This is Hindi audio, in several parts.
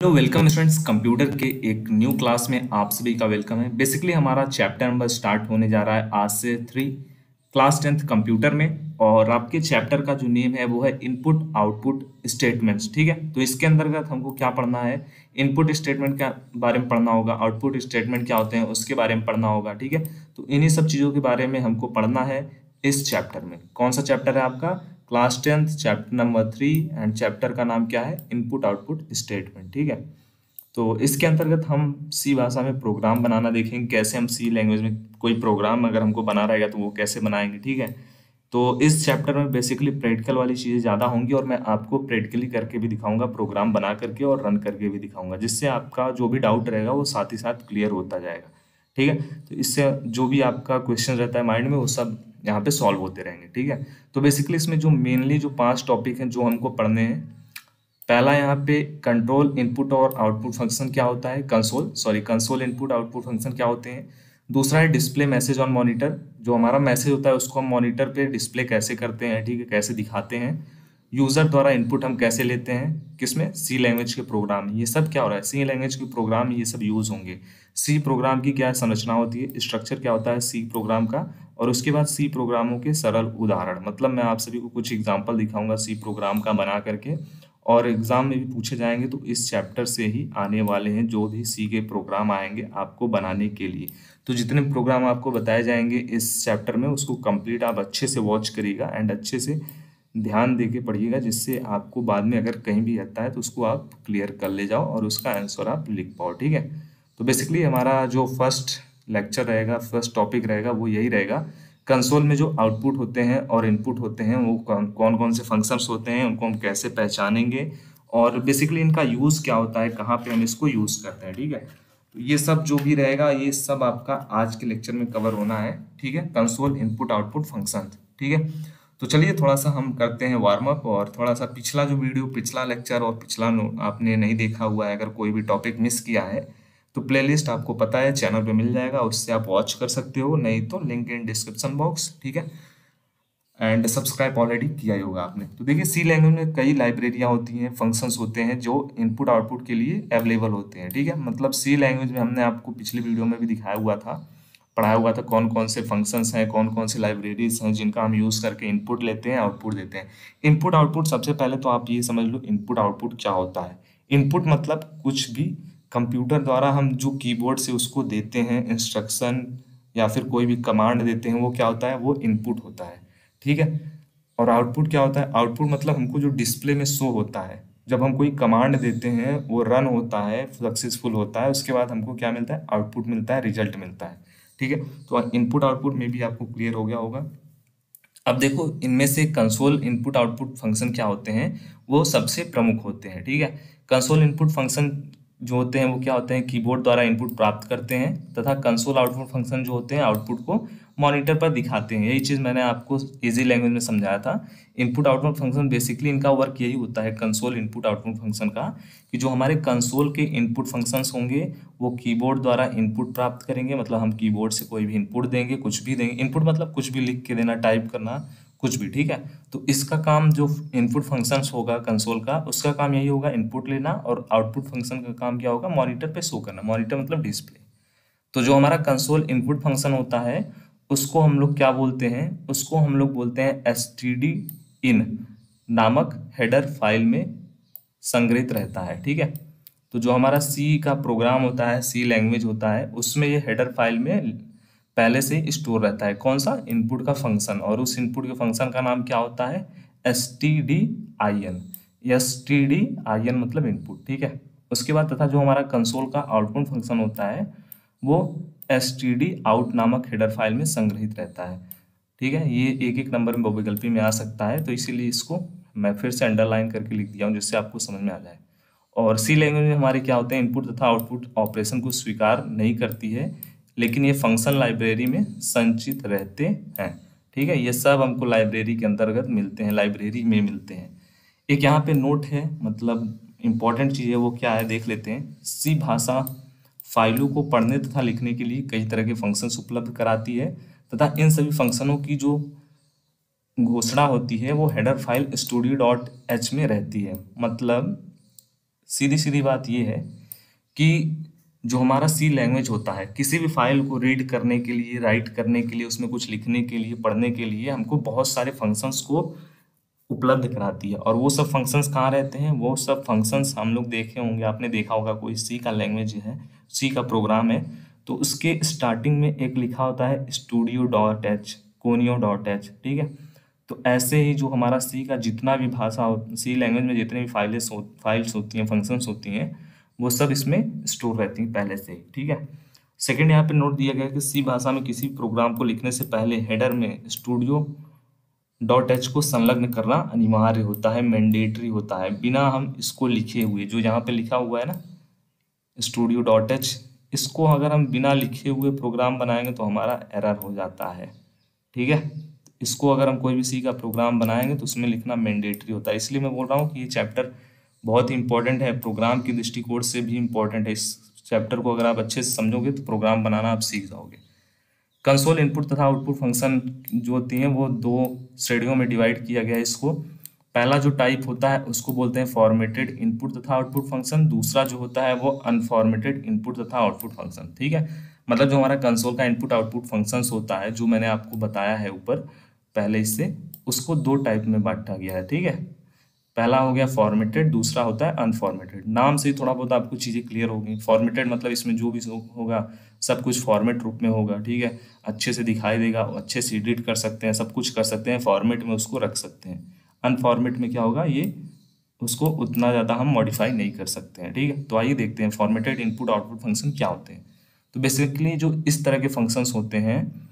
Hello welcome students. कंप्यूटर के एक न्यू क्लास में आप सभी का वेलकम है। बेसिकली हमारा चैप्टर नंबर स्टार्ट होने जा रहा है आज से 3 क्लास 10th कंप्यूटर में। और आपके चैप्टर का जो नेम है वो है इनपुट आउटपुट स्टेटमेंट्स। ठीक है, तो इसके अंतर्गत हमको क्या पढ़ना है, इनपुट स्टेटमेंट के बारे में पढ़ना होगा, आउटपुट स्टेटमेंट क्या होते हैं उसके बारे में पढ़ना होगा। ठीक है, तो इन्हीं सब चीज़ों के बारे में हमको पढ़ना है इस चैप्टर में। कौन सा चैप्टर है आपका? Class 10th chapter number 3 and chapter का नाम क्या है? Input output statement. ठीक है, तो इसके अंतर्गत हम सी भाषा में प्रोग्राम बनाना देखेंगे, कैसे हम सी लैंग्वेज में कोई प्रोग्राम अगर हमको बना रहेगा तो वो कैसे बनाएंगे। ठीक है, तो इस चैप्टर में बेसिकली प्रैक्टिकल वाली चीज़ें ज़्यादा होंगी और मैं आपको प्रैक्टिकली करके भी दिखाऊंगा, प्रोग्राम बना करके और रन करके भी दिखाऊंगा, जिससे आपका जो भी डाउट रहेगा वो साथ ही साथ क्लियर होता जाएगा। ठीक है, तो इससे जो भी आपका क्वेश्चन रहता है माइंड में वो सब यहाँ पे सॉल्व होते रहेंगे। ठीक है, तो बेसिकली इसमें जो मेनली जो 5 टॉपिक हैं जो हमको पढ़ने हैं, पहला यहाँ पे कंट्रोल इनपुट और आउटपुट फंक्शन क्या होता है, कंसोल इनपुट आउटपुट फंक्शन क्या होते हैं। दूसरा है डिस्प्ले मैसेज ऑन मॉनिटर, जो हमारा मैसेज होता है उसको हम मॉनिटर पे डिस्प्ले कैसे करते हैं, ठीक है, कैसे दिखाते हैं। यूजर द्वारा इनपुट हम कैसे लेते हैं, किसमें? सी लैंग्वेज के प्रोग्राम। ये सब क्या हो रहा है, सी लैंग्वेज के प्रोग्राम ये सब यूज होंगे। सी प्रोग्राम की क्या संरचना होती है, स्ट्रक्चर क्या होता है सी प्रोग्राम का, और उसके बाद सी प्रोग्रामों के सरल उदाहरण, मतलब मैं आप सभी को कुछ एग्जांपल दिखाऊंगा सी प्रोग्राम का बना करके, और एग्जाम में भी पूछे जाएंगे तो इस चैप्टर से ही आने वाले हैं। जो भी सी के प्रोग्राम आएंगे आपको बनाने के लिए, तो जितने प्रोग्राम आपको बताए जाएंगे इस चैप्टर में उसको कंप्लीट आप अच्छे से वॉच करिएगा एंड अच्छे से ध्यान दे के पढ़िएगा, जिससे आपको बाद में अगर कहीं भी आता है तो उसको आप क्लियर कर ले जाओ और उसका आंसर आप लिख पाओ। ठीक है, तो बेसिकली हमारा जो फर्स्ट लेक्चर रहेगा, फर्स्ट टॉपिक रहेगा वो यही रहेगा, कंसोल में जो आउटपुट होते हैं और इनपुट होते हैं वो कौन कौन से फंक्शंस होते हैं, उनको हम कैसे पहचानेंगे, और बेसिकली इनका यूज़ क्या होता है, कहाँ पे हम इसको यूज़ करते हैं। ठीक है, तो ये सब जो भी रहेगा ये सब आपका आज के लेक्चर में कवर होना है। ठीक है, कंसोल इनपुट आउटपुट फंक्शन। ठीक है, तो चलिए थोड़ा सा हम करते हैं वार्म अप, और थोड़ा सा पिछला जो वीडियो, पिछला लेक्चर और पिछला आपने नहीं देखा हुआ है, अगर कोई भी टॉपिक मिस किया है तो प्लेलिस्ट आपको पता है चैनल पे मिल जाएगा, उससे आप वॉच कर सकते हो, नहीं तो लिंक इन डिस्क्रिप्शन बॉक्स। ठीक है, एंड सब्सक्राइब ऑलरेडी किया ही होगा आपने। तो देखिए सी लैंग्वेज में कई लाइब्रेरियां होती हैं, फंक्शंस होते हैं जो इनपुट आउटपुट के लिए अवेलेबल होते हैं। ठीक है, मतलब सी लैंग्वेज में हमने आपको पिछली वीडियो में भी दिखाया हुआ था, पढ़ाया हुआ था कौन कौन से फंक्शंस हैं, कौन कौन सी लाइब्रेरीज हैं जिनका हम यूज़ करके इनपुट लेते हैं, आउटपुट देते हैं। इनपुट आउटपुट, सबसे पहले तो आप ये समझ लो इनपुट आउटपुट क्या होता है। इनपुट मतलब कुछ भी कंप्यूटर द्वारा हम जो कीबोर्ड से उसको देते हैं इंस्ट्रक्शन या फिर कोई भी कमांड देते हैं वो क्या होता है, वो इनपुट होता है। ठीक है, और आउटपुट क्या होता है? आउटपुट मतलब हमको जो डिस्प्ले में शो होता है, जब हम कोई कमांड देते हैं वो रन होता है, सक्सेसफुल होता है, उसके बाद हमको क्या मिलता है? आउटपुट मिलता है, रिजल्ट मिलता है। ठीक है, तो इनपुट आउटपुट में भी आपको क्लियर हो गया होगा। अब देखो इनमें से कंसोल इनपुट आउटपुट फंक्शन क्या होते हैं, वो सबसे प्रमुख होते हैं। ठीक है, कंसोल इनपुट फंक्शन जो होते हैं वो क्या होते हैं, कीबोर्ड द्वारा इनपुट प्राप्त करते हैं, तथा कंसोल आउटपुट फंक्शन जो होते हैं आउटपुट को मॉनिटर पर दिखाते हैं। यही चीज़ मैंने आपको इजी लैंग्वेज में समझाया था। इनपुट आउटपुट फंक्शन बेसिकली इनका वर्क यही होता है, कंसोल इनपुट आउटपुट फंक्शन का, कि जो हमारे कंसोल के इनपुट फंक्शंस होंगे वो कीबोर्ड द्वारा इनपुट प्राप्त करेंगे, मतलब हम कीबोर्ड से कोई भी इनपुट देंगे, कुछ भी देंगे। इनपुट मतलब कुछ भी लिख के देना, टाइप करना, कुछ भी। ठीक है, तो इसका काम जो इनपुट फंक्शंस होगा कंसोल का, उसका काम यही होगा इनपुट लेना, और आउटपुट फंक्शन का काम क्या होगा, मॉनिटर पे शो करना। मॉनिटर मतलब डिस्प्ले। तो जो हमारा कंसोल इनपुट फंक्शन होता है उसको हम लोग क्या बोलते हैं, उसको हम लोग बोलते हैं एसटीडी इन नामक हेडर फाइल में संग्रहित रहता है। ठीक है, तो जो हमारा सी का प्रोग्राम होता है, सी लैंग्वेज होता है, उसमें ये हेडर फाइल में पहले से ही स्टोर रहता है। कौन सा? इनपुट का फंक्शन, और उस इनपुट के फंक्शन का नाम क्या होता है? stdin। stdin मतलब इनपुट। ठीक है, उसके बाद तथा जो हमारा कंसोल का आउटपुट फंक्शन होता है वो std out नामक हेडर फाइल में संग्रहित रहता है। ठीक है, ये एक एक नंबर में बहुविकल्पी में आ सकता है, तो इसीलिए इसको मैं फिर से अंडरलाइन करके लिख दिया हूँ जिससे आपको समझ में आ जाए। और सी लैंग्वेज में हमारे क्या होते हैं, इनपुट तथा आउटपुट ऑपरेशन को स्वीकार नहीं करती है, लेकिन ये फंक्शन लाइब्रेरी में संचित रहते हैं। ठीक है, ये सब हमको लाइब्रेरी के अंतर्गत मिलते हैं, लाइब्रेरी में मिलते हैं। एक यहाँ पे नोट है, मतलब इम्पॉर्टेंट चीज़ है, वो क्या है देख लेते हैं। सी भाषा फाइलों को पढ़ने तथा लिखने के लिए कई तरह के फंक्शंस उपलब्ध कराती है, तथा इन सभी फंक्शनों की जो घोषणा होती है वो हेडर फाइल studio.h में रहती है। मतलब सीधी सीधी बात ये है कि जो हमारा सी लैंग्वेज होता है, किसी भी फाइल को रीड करने के लिए, राइट करने के लिए, उसमें कुछ लिखने के लिए, पढ़ने के लिए हमको बहुत सारे फंक्शंस को उपलब्ध कराती है। और वो सब फंक्शंस कहाँ रहते हैं? वो सब फंक्शंस हम लोग देखे होंगे, आपने देखा होगा, कोई सी का लैंग्वेज है, सी का प्रोग्राम है, तो उसके स्टार्टिंग में एक लिखा होता है studio.h, conio.h, ठीक है। तो ऐसे ही जो हमारा सी का जितना भी भाषा हो, सी लैंग्वेज में जितने भी फाइल्स होती हैं, फंक्शंस होती हैं, वो सब इसमें स्टोर रहती हैं पहले से ही, ठीक है। सेकंड, यहाँ पे नोट दिया गया है कि सी भाषा में किसी प्रोग्राम को लिखने से पहले हेडर में studio.h को संलग्न करना अनिवार्य होता है, मैंडेटरी होता है। बिना हम इसको लिखे हुए, जो यहाँ पे लिखा हुआ है ना studio.h, इसको अगर हम बिना लिखे हुए प्रोग्राम बनाएंगे तो हमारा एरर हो जाता है, ठीक है। इसको अगर हम कोई भी सी का प्रोग्राम बनाएंगे तो उसमें लिखना मैंडेटरी होता है। इसलिए मैं बोल रहा हूँ कि ये चैप्टर बहुत ही इंपॉर्टेंट है, प्रोग्राम की दृष्टिकोण से भी इंपॉर्टेंट है। इस चैप्टर को अगर आप अच्छे से समझोगे तो प्रोग्राम बनाना आप सीख जाओगे। कंसोल इनपुट तथा आउटपुट फंक्शन जो होती हैं वो दो श्रेणियों में डिवाइड किया गया है इसको। पहला जो टाइप होता है उसको बोलते हैं फॉर्मेटेड इनपुट तथा आउटपुट फंक्शन, दूसरा जो होता है वो अनफॉर्मेटेड इनपुट तथा आउटपुट फंक्शन, ठीक है। मतलब जो हमारा कंसोल का इनपुट आउटपुट फंक्शंस होता है, जो मैंने आपको बताया है ऊपर पहले इससे, उसको दो टाइप में बांटा गया है, ठीक है। पहला हो गया फॉर्मेटेड, दूसरा होता है अनफॉर्मेटेड। नाम से ही थोड़ा बहुत आपको चीज़ें क्लियर होगी। फॉर्मेटेड मतलब इसमें जो भी होगा सब कुछ फॉर्मेट रूप में होगा, ठीक है, अच्छे से दिखाई देगा, अच्छे से एडिट कर सकते हैं, सब कुछ कर सकते हैं, फॉर्मेट में उसको रख सकते हैं। अनफॉर्मेट में क्या होगा, ये उसको उतना ज़्यादा हम मॉडिफाई नहीं कर सकते हैं, ठीक है। तो आइए देखते हैं फॉर्मेटेड इनपुट आउटपुट फंक्शन क्या होते हैं। तो बेसिकली जो इस तरह के फंक्शंस होते हैं,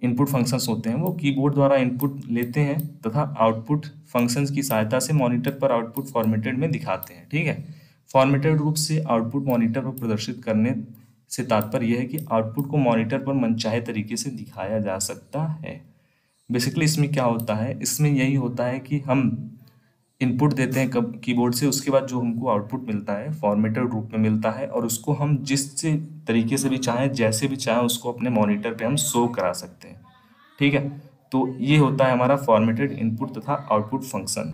इनपुट फंक्शंस होते हैं, वो कीबोर्ड द्वारा इनपुट लेते हैं तथा आउटपुट फंक्शंस की सहायता से मॉनिटर पर आउटपुट फॉर्मेटेड में दिखाते हैं, ठीक है। फॉर्मेटेड रूप से आउटपुट मॉनिटर पर प्रदर्शित करने से तात्पर्य यह है कि आउटपुट को मॉनिटर पर मनचाहे तरीके से दिखाया जा सकता है। बेसिकली इसमें क्या होता है, इसमें यही होता है कि हम इनपुट देते हैं कब कीबोर्ड से, उसके बाद जो हमको आउटपुट मिलता है फॉर्मेटेड रूप में मिलता है, और उसको हम जिस तरीके से भी चाहें, जैसे भी चाहें, उसको अपने मॉनिटर पे हम शो करा सकते हैं, ठीक है। तो ये होता है हमारा फॉर्मेटेड इनपुट तथा आउटपुट फंक्शन।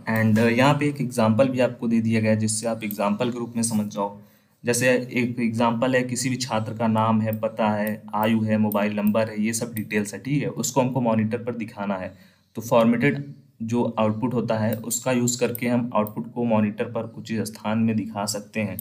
एंड यहाँ पे एक एग्जांपल भी आपको दे दिया गया है जिससे आप एग्जांपल के रूप में समझ जाओ। जैसे एक एग्जांपल है, किसी भी छात्र का नाम है, पता है, आयु है, मोबाइल नंबर है, ये सब डिटेल्स है, ठीक है, उसको हमको मॉनिटर पर दिखाना है। तो फॉर्मेटेड जो आउटपुट होता है उसका यूज़ करके हम आउटपुट को मॉनिटर पर उचित स्थान में दिखा सकते हैं।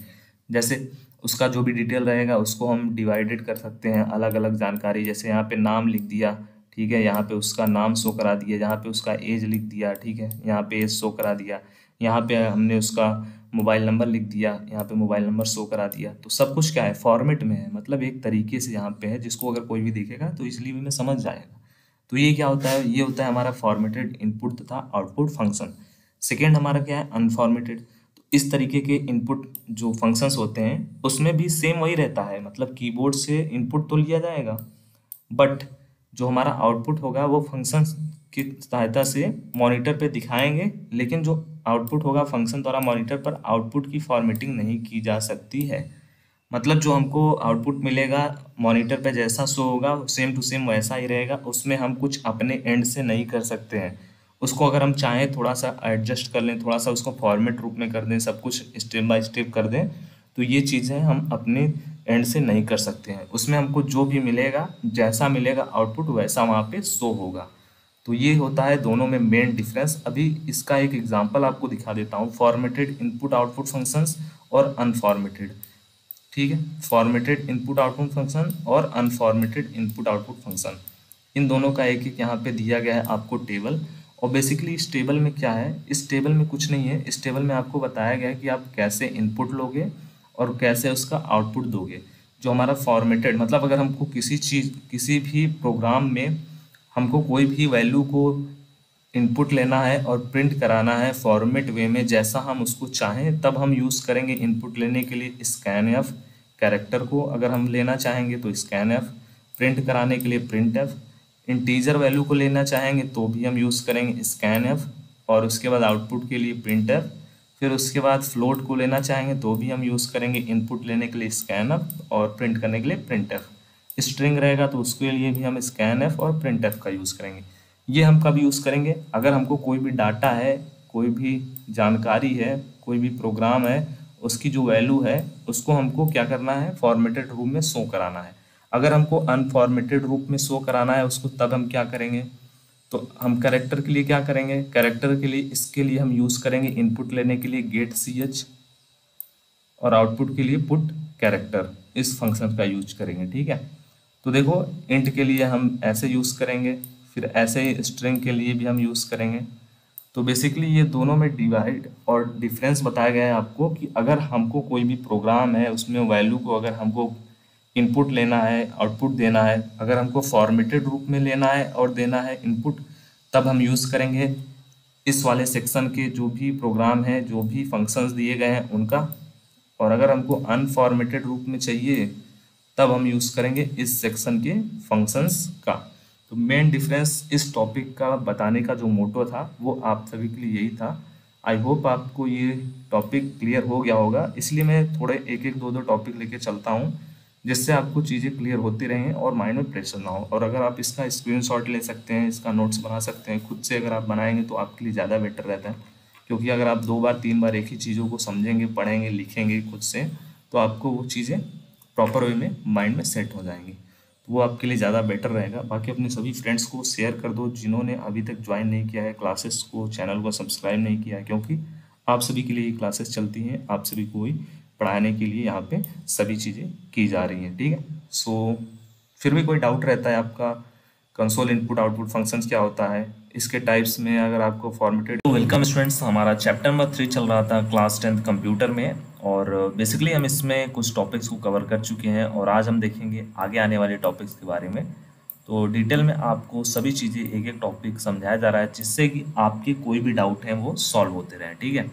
जैसे उसका जो भी डिटेल रहेगा उसको हम डिवाइडेड कर सकते हैं, अलग अलग जानकारी, जैसे यहाँ पे नाम लिख दिया, ठीक है, यहाँ पे उसका नाम शो करा दिया, यहाँ पे उसका एज लिख दिया, ठीक है, यहाँ पे एज शो करा दिया, यहाँ पे हमने उसका मोबाइल नंबर लिख दिया, यहाँ पे मोबाइल नंबर शो करा दिया। तो सब कुछ क्या है, फॉर्मेट में है, मतलब एक तरीके से यहाँ पे है जिसको अगर कोई भी देखेगा तो इजिली भी में समझ जाएगा। तो ये क्या होता है, ये होता है हमारा फॉर्मेटेड इनपुट तथा आउटपुट फंक्शन। सेकेंड हमारा क्या है, अनफॉर्मेटेड। तो इस तरीके के इनपुट जो फंक्शंस होते हैं उसमें भी सेम वही रहता है, मतलब कीबोर्ड से इनपुट तो लिया जाएगा, बट जो हमारा आउटपुट होगा वो फंक्शंस की सहायता से मॉनिटर पे दिखाएंगे, लेकिन जो आउटपुट होगा फंक्शन द्वारा मॉनिटर पर आउटपुट की फॉर्मेटिंग नहीं की जा सकती है। मतलब जो हमको आउटपुट मिलेगा मॉनिटर पे जैसा शो होगा सेम टू सेम वैसा ही रहेगा, उसमें हम कुछ अपने एंड से नहीं कर सकते हैं। उसको अगर हम चाहें थोड़ा सा एडजस्ट कर लें, थोड़ा सा उसको फॉर्मेट रूप में कर दें, सब कुछ स्टेप बाय स्टेप कर दें, तो ये चीज़ें हम अपने एंड से नहीं कर सकते हैं। उसमें हमको जो भी मिलेगा, जैसा मिलेगा आउटपुट वैसा वहाँ पे शो होगा। तो ये होता है दोनों में मेन डिफरेंस। अभी इसका एक एग्जांपल आपको दिखा देता हूँ, फॉर्मेटेड इनपुट आउटपुट फंक्शंस और अनफॉर्मेटेड, ठीक है। फॉर्मेटेड इनपुट आउटपुट फंक्शन और अनफॉर्मेटेड इनपुट आउटपुट फंक्शन, इन दोनों का एक एक यहाँ पे दिया गया है आपको टेबल। और बेसिकली इस टेबल में क्या है, इस टेबल में कुछ नहीं है, इस टेबल में आपको बताया गया है कि आप कैसे इनपुट लोगे और कैसे उसका आउटपुट दोगे। जो हमारा फॉर्मेटेड मतलब अगर हमको किसी भी प्रोग्राम में हमको कोई भी वैल्यू को इनपुट लेना है और प्रिंट कराना है फॉर्मेट वे में जैसा हम उसको चाहें, तब हम यूज़ करेंगे इनपुट लेने के लिए स्कैन एफ। कैरेक्टर को अगर हम लेना चाहेंगे तो स्कैन एफ, प्रिंट कराने के लिए प्रिंट एफ, इंटीजर वैल्यू को लेना चाहेंगे तो भी हम यूज़ करेंगे स्कैन एफ, और उसके बाद आउटपुट के लिए प्रिंट एफ। फिर उसके बाद फ्लोट को लेना चाहेंगे तो भी हम यूज़ करेंगे इनपुट लेने के लिए स्कैन एफ और प्रिंट करने के लिए प्रिंट एफ। स्ट्रिंग रहेगा तो उसके लिए भी हम स्कैन एफ और प्रिंट एफ का यूज़ करेंगे। ये हम कब यूज़ करेंगे, अगर हमको कोई भी डाटा है, कोई भी जानकारी है कोई भी प्रोग्राम है उसकी जो वैल्यू है उसको हमको क्या करना है, फॉर्मेटेड रूप में शो कराना है। अगर हमको अनफॉर्मेटेड रूप में शो कराना है उसको, तब हम क्या करेंगे, तो हम कैरेक्टर के लिए क्या करेंगे, कैरेक्टर के लिए इसके लिए हम यूज़ करेंगे इनपुट लेने के लिए गेट ch, और आउटपुट के लिए पुट कैरेक्टर, इस फंक्शन का यूज करेंगे। ठीक है, तो देखो इंट के लिए हम ऐसे यूज़ करेंगे, फिर ऐसे ही स्ट्रिंग के लिए भी हम यूज़ करेंगे। तो बेसिकली ये दोनों में डिवाइड और डिफरेंस बताया गया है आपको कि अगर हमको कोई भी प्रोग्राम है उसमें वैल्यू को अगर हमको इनपुट लेना है, आउटपुट देना है, अगर हमको फॉर्मेटेड रूप में लेना है और देना है इनपुट, तब हम यूज़ करेंगे इस वाले सेक्शन के जो भी प्रोग्राम है, जो भी फंक्शंस दिए गए हैं उनका। और अगर हमको अनफॉर्मेटेड रूप में चाहिए तब हम यूज़ करेंगे इस सेक्शन के फंक्शंस का। तो मेन डिफरेंस इस टॉपिक का बताने का जो मोटो था वो आप सभी के लिए यही था। आई होप आपको ये टॉपिक क्लियर हो गया होगा, इसलिए मैं थोड़े एक एक दो दो टॉपिक लेके चलता हूँ जिससे आपको चीज़ें क्लियर होती रहें और माइंड में प्रेशर ना हो। और अगर आप इसका स्क्रीनशॉट ले सकते हैं, इसका नोट्स बना सकते हैं खुद से, अगर आप बनाएंगे तो आपके लिए ज़्यादा बेटर रहता है, क्योंकि अगर आप 2 बार 3 बार एक ही चीज़ों को समझेंगे, पढ़ेंगे, लिखेंगे खुद से, तो आपको वो चीज़ें प्रॉपर वे में माइंड में सेट हो जाएंगी, तो वो आपके लिए ज़्यादा बेटर रहेगा। बाकी अपने सभी फ्रेंड्स को शेयर कर दो जिन्होंने अभी तक ज्वाइन नहीं किया है क्लासेस को, चैनल को सब्सक्राइब नहीं किया है, क्योंकि आप सभी के लिए ये क्लासेस चलती हैं, आप सभी को ही पढ़ाने के लिए यहाँ पे सभी चीज़ें की जा रही हैं। ठीक है, सो फिर भी कोई डाउट रहता है आपका, कंसोल इनपुट आउटपुट फंक्शंस क्या होता है, इसके टाइप्स में अगर आपको फॉर्मेटेड। तो वेलकम स्टूडेंट्स, हमारा चैप्टर नंबर 3 चल रहा था क्लास 10th कंप्यूटर में, और बेसिकली हम इसमें कुछ टॉपिक्स को कवर कर चुके हैं और आज हम देखेंगे आगे आने वाले टॉपिक्स के बारे में। तो डिटेल में आपको सभी चीज़ें एक एक टॉपिक समझाया जा रहा है जिससे कि आपके कोई भी डाउट हैं वो सॉल्व होते रहें। ठीक है,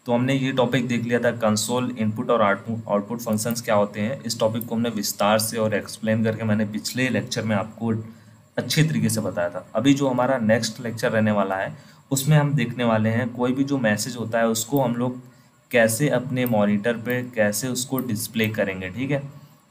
तो हमने ये टॉपिक देख लिया था कंसोल इनपुट और आउटपुट फंक्शंस क्या होते हैं। इस टॉपिक को हमने विस्तार से और एक्सप्लेन करके मैंने पिछले लेक्चर में आपको अच्छे तरीके से बताया था। अभी जो हमारा नेक्स्ट लेक्चर रहने वाला है उसमें हम देखने वाले हैं कोई भी जो मैसेज होता है उसको हम लोग कैसे अपने मॉनिटर पे कैसे उसको डिस्प्ले करेंगे। ठीक है,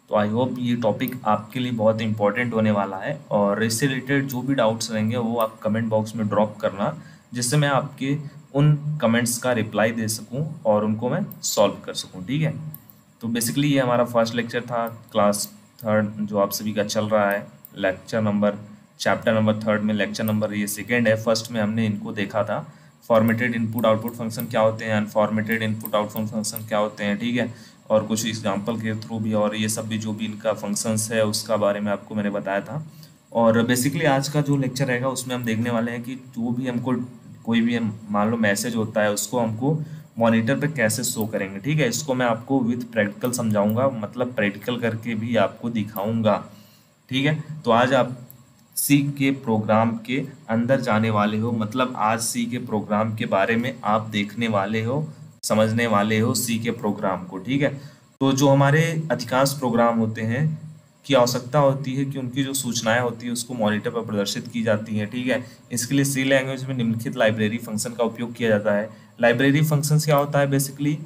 तो आई होप ये टॉपिक आपके लिए बहुत इंपॉर्टेंट होने वाला है, और इससे रिलेटेड जो भी डाउट्स रहेंगे वो आप कमेंट बॉक्स में ड्रॉप करना, जिससे मैं आपके उन कमेंट्स का रिप्लाई दे सकूं और उनको मैं सॉल्व कर सकूं। ठीक है, तो बेसिकली ये हमारा फर्स्ट लेक्चर था क्लास 3rd जो आप सभी का चल रहा है, lecture number chapter number 3rd में लेक्चर नंबर ये 2nd है। फर्स्ट में हमने इनको देखा था, फॉर्मेटेड इनपुट आउटपुट फंक्शन क्या होते हैं, अनफॉर्मेटेड इनपुट आउटपुट फंक्शन क्या होते हैं। ठीक है, और कुछ एग्जांपल के थ्रू भी, और ये सब भी जो भी इनका फंक्शंस है उसका बारे में आपको मैंने बताया था। और बेसिकली आज का जो लेक्चर रहेगा उसमें हम देखने वाले हैं कि जो भी हमको कोई भी मान लो मैसेज होता है उसको हमको मॉनिटर पे कैसे शो करेंगे। ठीक है, इसको मैं आपको विथ प्रैक्टिकल समझाऊंगा, मतलब प्रैक्टिकल करके भी आपको दिखाऊंगा। ठीक है, तो आज आप सी के प्रोग्राम के अंदर जाने वाले हो, मतलब आज सी के प्रोग्राम के बारे में आप देखने वाले हो, समझने वाले हो सी के प्रोग्राम को। ठीक है, तो जो हमारे अधिकांश प्रोग्राम होते हैं की आवश्यकता होती है कि उनकी जो सूचनाएं होती है उसको मॉनिटर पर प्रदर्शित की जाती हैं। ठीक है, इसके लिए सी लैंग्वेज में निम्नलिखित लाइब्रेरी फंक्शन का उपयोग किया जाता है। लाइब्रेरी फंक्शंस क्या होता है, बेसिकली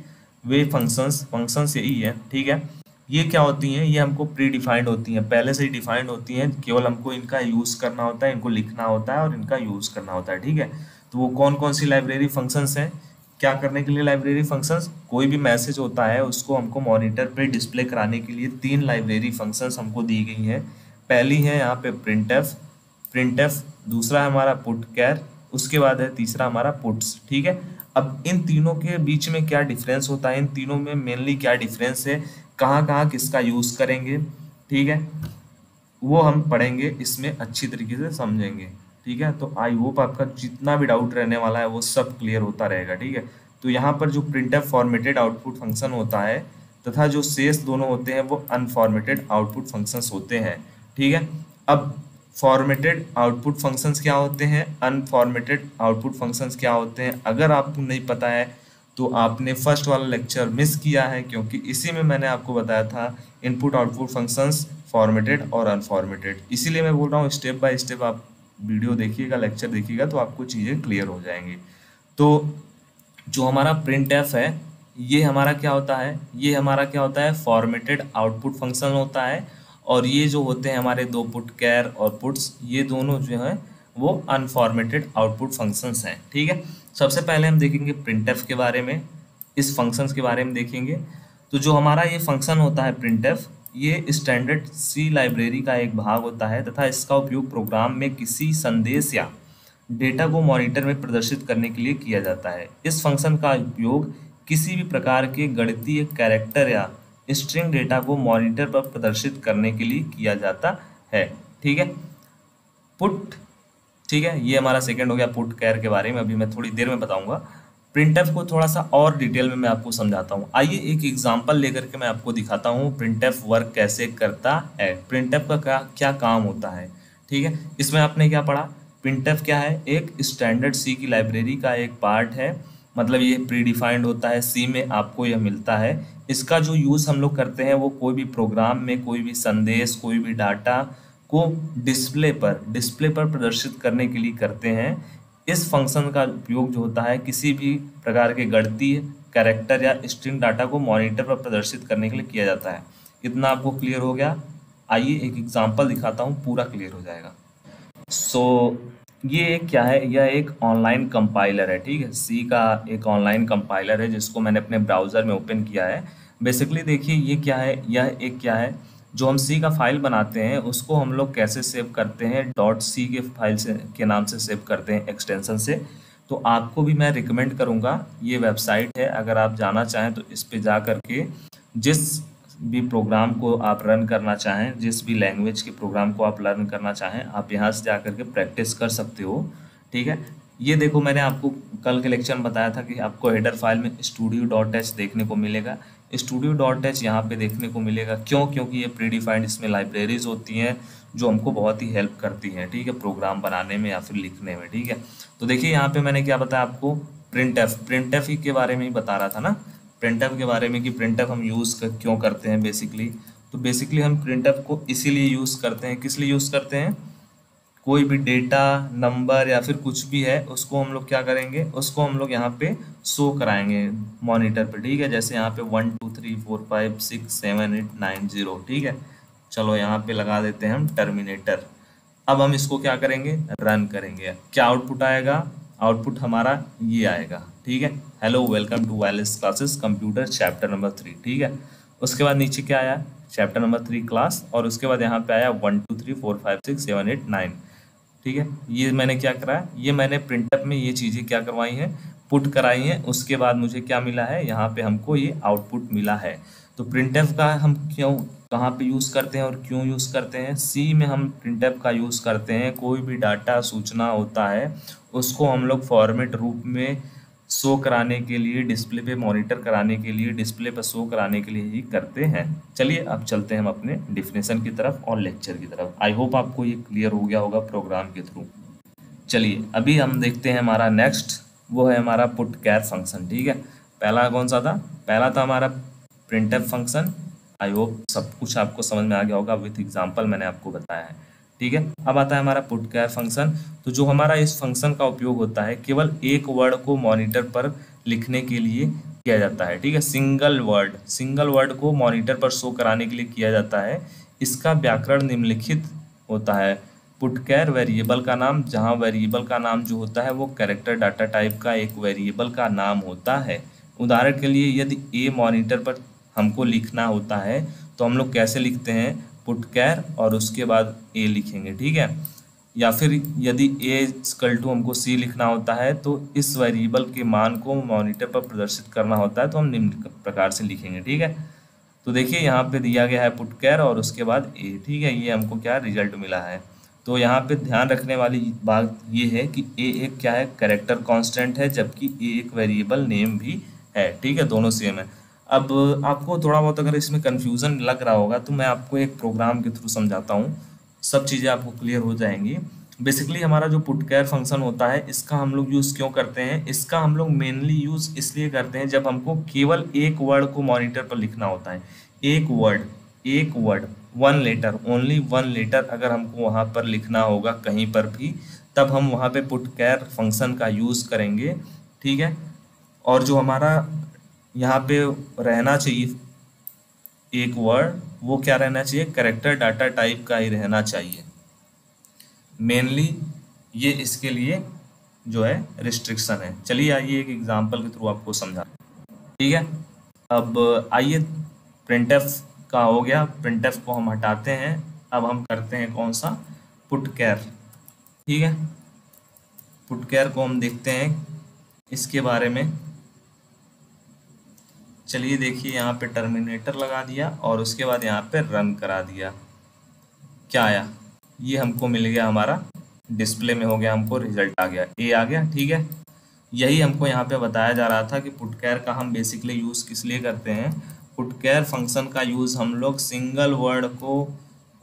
वे फंक्शंस यही है। ठीक है, ये क्या होती हैं, ये हमको प्री डिफाइंड होती हैं, पहले से ही डिफाइंड होती हैं, केवल हमको इनका यूज़ करना होता है, इनको लिखना होता है और इनका यूज़ करना होता है। ठीक है, तो वो कौन कौन सी लाइब्रेरी फंक्शंस हैं, क्या करने के लिए लाइब्रेरी फंक्शंस, कोई भी मैसेज होता है उसको हमको मॉनिटर पे डिस्प्ले कराने के लिए 3 लाइब्रेरी फंक्शंस हमको दी गई हैं। पहली है यहाँ पे प्रिंटफ, दूसरा है हमारा पुटचर, उसके बाद है तीसरा हमारा पुट्स। ठीक है, अब इन तीनों के बीच में क्या डिफरेंस होता है, इन तीनों में मेनली क्या डिफरेंस है, कहाँ कहाँ किसका यूज़ करेंगे, ठीक है, वो हम पढ़ेंगे, इसमें अच्छी तरीके से समझेंगे। ठीक है, तो आई होप आपका जितना भी डाउट रहने वाला है वो सब क्लियर होता रहेगा। ठीक है, तो यहाँ पर जो प्रिंटफ फॉर्मेटेड आउटपुट फंक्शन होता है तथा जो शेष दोनों होते हैं वो अनफॉर्मेटेड आउटपुट फंक्शंस होते हैं। ठीक है, अब फॉर्मेटेड आउटपुट फंक्शंस क्या होते हैं, अनफॉर्मेटेड आउटपुट फंक्शंस क्या होते हैं, अगर आपको नहीं पता है तो आपने फर्स्ट वाला लेक्चर मिस किया है, क्योंकि इसी में मैंने आपको बताया था इनपुट आउटपुट फंक्शंस फॉर्मेटेड और अनफॉर्मेटेड। इसीलिए मैं बोल रहा हूँ स्टेप बाय स्टेप आप वीडियो देखिएगा, लेक्चर देखिएगा तो आपको चीज़ें क्लियर हो जाएंगी। तो जो हमारा प्रिंटफ है ये हमारा क्या होता है, ये हमारा क्या होता है, फॉर्मेटेड आउटपुट फंक्शन होता है, और ये जो होते हैं हमारे दो पुटचर और पुट्स, ये दोनों जो हैं वो अनफॉर्मेटेड आउटपुट फंक्शंस हैं। ठीक है, सबसे पहले हम देखेंगे प्रिंटफ के बारे में। इस फंक्शंस के बारे में देखेंगे। तो जो हमारा ये फंक्शन होता है प्रिंटफ, ये स्टैंडर्ड सी लाइब्रेरी का एक भाग होता है तथा इसका उपयोग प्रोग्राम में किसी संदेश या डेटा को मॉनिटर में प्रदर्शित करने के लिए किया जाता है। इस फंक्शन का उपयोग किसी भी प्रकार के गणितीय कैरेक्टर या स्ट्रिंग डेटा को मॉनिटर पर प्रदर्शित करने के लिए किया जाता है। ठीक है, पुट, ठीक है, ये हमारा सेकंड हो गया पुट कैर के बारे में, अभी मैं थोड़ी देर में बताऊंगा। प्रिंटफ को थोड़ा सा और डिटेल में मैं आपको समझाता हूँ। आइए एक एग्जांपल लेकर के मैं आपको दिखाता हूँ प्रिंटफ वर्क कैसे करता है, प्रिंटफ का क्या क्या काम होता है। ठीक है, इसमें आपने क्या पढ़ा, प्रिंटफ क्या है, एक स्टैंडर्ड सी की लाइब्रेरी का एक पार्ट है, मतलब ये प्री डिफाइंड होता है, सी में आपको यह मिलता है। इसका जो यूज़ हम लोग करते हैं वो कोई भी प्रोग्राम में कोई भी संदेश, कोई भी डाटा को डिस्प्ले पर प्रदर्शित करने के लिए करते हैं। इस फंक्शन का उपयोग जो होता है किसी भी प्रकार के गणितीय कैरेक्टर या स्ट्रिंग डाटा को मॉनिटर पर प्रदर्शित करने के लिए किया जाता है। इतना आपको क्लियर हो गया? आइए एक एग्जांपल दिखाता हूँ, पूरा क्लियर हो जाएगा। ये क्या है, यह एक ऑनलाइन कंपाइलर है। ठीक है, सी का एक ऑनलाइन कंपाइलर है जिसको मैंने अपने ब्राउज़र में ओपन किया है। बेसिकली देखिए ये क्या है, यह एक क्या है, जो हम सी का फाइल बनाते हैं उसको हम लोग कैसे सेव करते हैं, डॉट सी के फाइल से के नाम से सेव करते हैं एक्सटेंशन से। तो आपको भी मैं रिकमेंड करूँगा, ये वेबसाइट है, अगर आप जाना चाहें तो इस पे जा करके जिस भी प्रोग्राम को आप रन करना चाहें, जिस भी लैंग्वेज के प्रोग्राम को आप लर्न करना चाहें, आप यहाँ से जा करके प्रैक्टिस कर सकते हो। ठीक है, ये देखो मैंने आपको कल के लेक्चर में बताया था कि आपको हेडर फाइल में studio.h देखने को मिलेगा। studio.h यहाँ पे देखने को मिलेगा, क्यों? क्योंकि ये प्री डिफाइंड इसमें लाइब्रेरीज होती हैं जो हमको बहुत ही हेल्प करती हैं, ठीक है, प्रोग्राम बनाने में या फिर लिखने में। ठीक है, तो देखिए यहाँ पे मैंने क्या बताया आपको, प्रिंटफ ही के बारे में ही बता रहा था ना, प्रिंटफ के बारे में कि प्रिंटफ हम क्यों करते हैं बेसिकली। तो बेसिकली हम प्रिंटफ को इसीलिए यूज़ करते हैं, किस लिए यूज़ करते हैं, कोई भी डेटा, नंबर या फिर कुछ भी है उसको हम लोग क्या करेंगे, उसको हम लोग यहाँ पे शो कराएंगे मॉनिटर पे। ठीक है, जैसे यहाँ पे 1 2 3 4 5 6 7 8 9 0। ठीक है, चलो यहाँ पे लगा देते हैं हम टर्मिनेटर। अब हम इसको क्या करेंगे, रन करेंगे, क्या आउटपुट आएगा, आउटपुट हमारा ये आएगा। ठीक है, hello welcome to wireless classes computer chapter number 3। ठीक है, उसके बाद नीचे क्या आया, चैप्टर नंबर 3 क्लास, और उसके बाद यहाँ पे आया 1 2 3 4 5 6 7 8 9। ठीक है, ये मैंने क्या करा, ये मैंने प्रिंटअप में ये चीज़ें क्या करवाई हैं, पुट कराई हैं। उसके बाद मुझे क्या मिला है, यहाँ पे हमको ये आउटपुट मिला है। तो प्रिंटअप का हम क्यों, कहाँ पे यूज़ करते हैं और क्यों यूज़ करते हैं, सी में हम प्रिंटअप का यूज़ करते हैं। कोई भी डाटा सूचना होता है उसको हम लोग फॉर्मेट रूप में शो कराने के लिए, डिस्प्ले पे मॉनिटर कराने के लिए, डिस्प्ले पर शो कराने के लिए ही करते हैं। चलिए अब चलते हैं हम अपने डिफिनेशन की तरफ और लेक्चर की तरफ। आई होप आपको ये क्लियर हो गया होगा प्रोग्राम के थ्रू। चलिए अभी हम देखते हैं हमारा नेक्स्ट, वो है हमारा पुट कैर फंक्शन। ठीक है, पहला कौन सा था, पहला था हमारा प्रिंटफ फंक्शन। आई होप सब कुछ आपको समझ में आ गया होगा, विथ एग्जाम्पल मैंने आपको बताया है। ठीक है, अब आता है हमारा पुट कैर फंक्शन। तो जो हमारा इस फंक्शन का उपयोग होता है केवल एक वर्ड को मॉनिटर पर लिखने के लिए किया जाता है। ठीक है, सिंगल वर्ड को मॉनिटर पर शो कराने के लिए किया जाता है। इसका व्याकरण निम्नलिखित होता है, पुटकैर वेरिएबल का नाम, जहां वेरिएबल का नाम जो होता है वो कैरेक्टर डाटा टाइप का एक वेरिएबल का नाम होता है। उदाहरण के लिए यदि ए मॉनिटर पर हमको लिखना होता है तो हम लोग कैसे लिखते हैं, पुटकैर और उसके बाद ए लिखेंगे। ठीक है, या फिर यदि ए इक्वल टू हमको सी लिखना होता है तो इस वेरिएबल के मान को मॉनिटर पर प्रदर्शित करना होता है तो हम निम्न प्रकार से लिखेंगे। ठीक है, तो देखिए यहाँ पे दिया गया है पुटकैर और उसके बाद ए। ठीक है, ये हमको क्या रिजल्ट मिला है। तो यहाँ पे ध्यान रखने वाली बात ये है कि ए एक क्या है, कैरेक्टर कांस्टेंट है, जबकि ए एक वेरिएबल नेम भी है। ठीक है, दोनों सेम है। अब आपको थोड़ा बहुत अगर इसमें कंफ्यूजन लग रहा होगा तो मैं आपको एक प्रोग्राम के थ्रू समझाता हूँ, सब चीज़ें आपको क्लियर हो जाएंगी। बेसिकली हमारा जो पुटकैर फंक्शन होता है इसका हम लोग यूज़ क्यों करते हैं, इसका हम लोग मेनली यूज़ इसलिए करते हैं जब हमको केवल एक वर्ड को मॉनिटर पर लिखना होता है। एक वर्ड 1 लेटर, ओनली 1 लेटर अगर हमको वहाँ पर लिखना होगा कहीं पर भी, तब हम वहाँ पे पुटकैर फंक्शन का यूज़ करेंगे। ठीक है, और जो हमारा यहाँ पे रहना चाहिए एक वर्ड, वो क्या रहना चाहिए, कैरेक्टर डाटा टाइप का ही रहना चाहिए। मेनली ये इसके लिए जो है रिस्ट्रिक्शन है। चलिए आइए एक एग्जांपल के थ्रू आपको समझा। ठीक है। अब आइए, प्रिंटफ का हो गया, प्रिंटफ को हम हटाते हैं। अब हम करते हैं कौन सा, पुटकेर। ठीक है, पुटकेर को हम देखते हैं इसके बारे में। चलिए देखिए, यहाँ पे टर्मिनेटर लगा दिया और उसके बाद यहाँ पे रन करा दिया। क्या आया, ये हमको मिल गया, हमारा डिस्प्ले में हो गया, हमको रिजल्ट आ गया, ए आ गया। ठीक है, यही हमको यहाँ पे बताया जा रहा था कि पुटकेर का हम बेसिकली यूज़ किस लिए करते हैं। पुटकेर फंक्शन का यूज़ हम लोग सिंगल वर्ड को,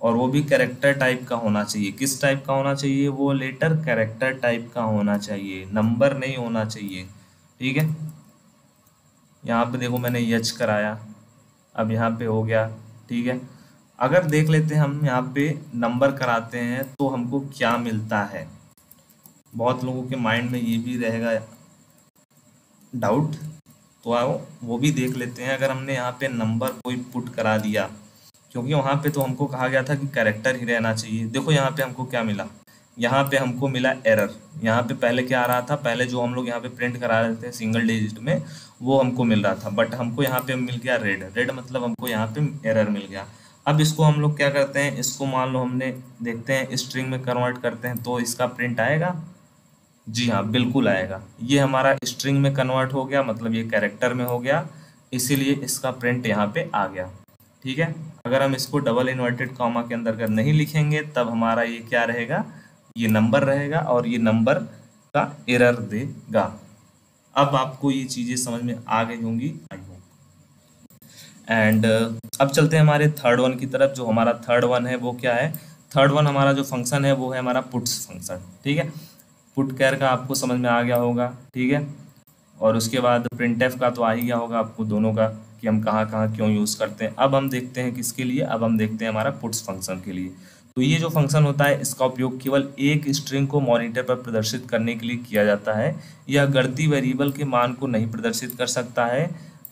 और वो भी कैरेक्टर टाइप का होना चाहिए। किस टाइप का होना चाहिए, वो लेटर कैरेक्टर टाइप का होना चाहिए, नंबर नहीं होना चाहिए। ठीक है, यहाँ पे देखो मैंने यच कराया, अब यहाँ पे हो गया। ठीक है, अगर देख लेते हैं हम यहाँ पे नंबर कराते हैं तो हमको क्या मिलता है। बहुत लोगों के माइंड में ये भी रहेगा डाउट, तो आओ वो भी देख लेते हैं। अगर हमने यहाँ पे नंबर कोई पुट करा दिया, क्योंकि वहाँ पे तो हमको कहा गया था कि कैरेक्टर ही रहना चाहिए। देखो यहाँ पे हमको क्या मिला, यहाँ पे हमको मिला एरर। यहाँ पे पहले क्या आ रहा था, पहले जो हम लोग यहाँ पे प्रिंट करा रहे थे सिंगल डिजिट में, वो हमको मिल रहा था, बट हमको यहाँ पे मिल गया रेड। रेड मतलब हमको यहाँ पे एरर मिल गया। अब इसको हम लोग क्या करते हैं, इसको मान लो हमने, देखते हैं स्ट्रिंग में कन्वर्ट करते हैं तो इसका प्रिंट आएगा। जी हाँ, बिल्कुल आएगा। ये हमारा स्ट्रिंग में कन्वर्ट हो गया, मतलब ये कैरेक्टर में हो गया, इसीलिए इसका प्रिंट यहाँ पे आ गया। ठीक है, अगर हम इसको डबल इन्वर्टेड कॉमा के अंदर अगर नहीं लिखेंगे तब हमारा ये क्या रहेगा, ये नंबर रहेगा और ये नंबर का एरर देगा। अब आपको ये चीज़ें समझ में आ गई होंगी, आई होप। एंड अब चलते हैं हमारे थर्ड वन की तरफ। जो हमारा थर्ड वन है वो क्या है, थर्ड वन हमारा जो फंक्शन है वो है हमारा पुट्स फंक्शन। ठीक है, पुट कैर का आपको समझ में आ गया होगा। ठीक है, और उसके बाद प्रिंटफ का तो आ ही गया होगा आपको दोनों का, कि हम कहाँ कहाँ क्यों यूज़ करते हैं। अब हम देखते हैं किसके लिए, अब हम देखते हैं हमारा पुट्स फंक्शन के लिए। तो ये जो फंक्शन होता है इसका उपयोग केवल एक स्ट्रिंग को मॉनिटर पर प्रदर्शित करने के लिए किया जाता है। यह गणितीय वेरिएबल के मान को नहीं प्रदर्शित कर सकता है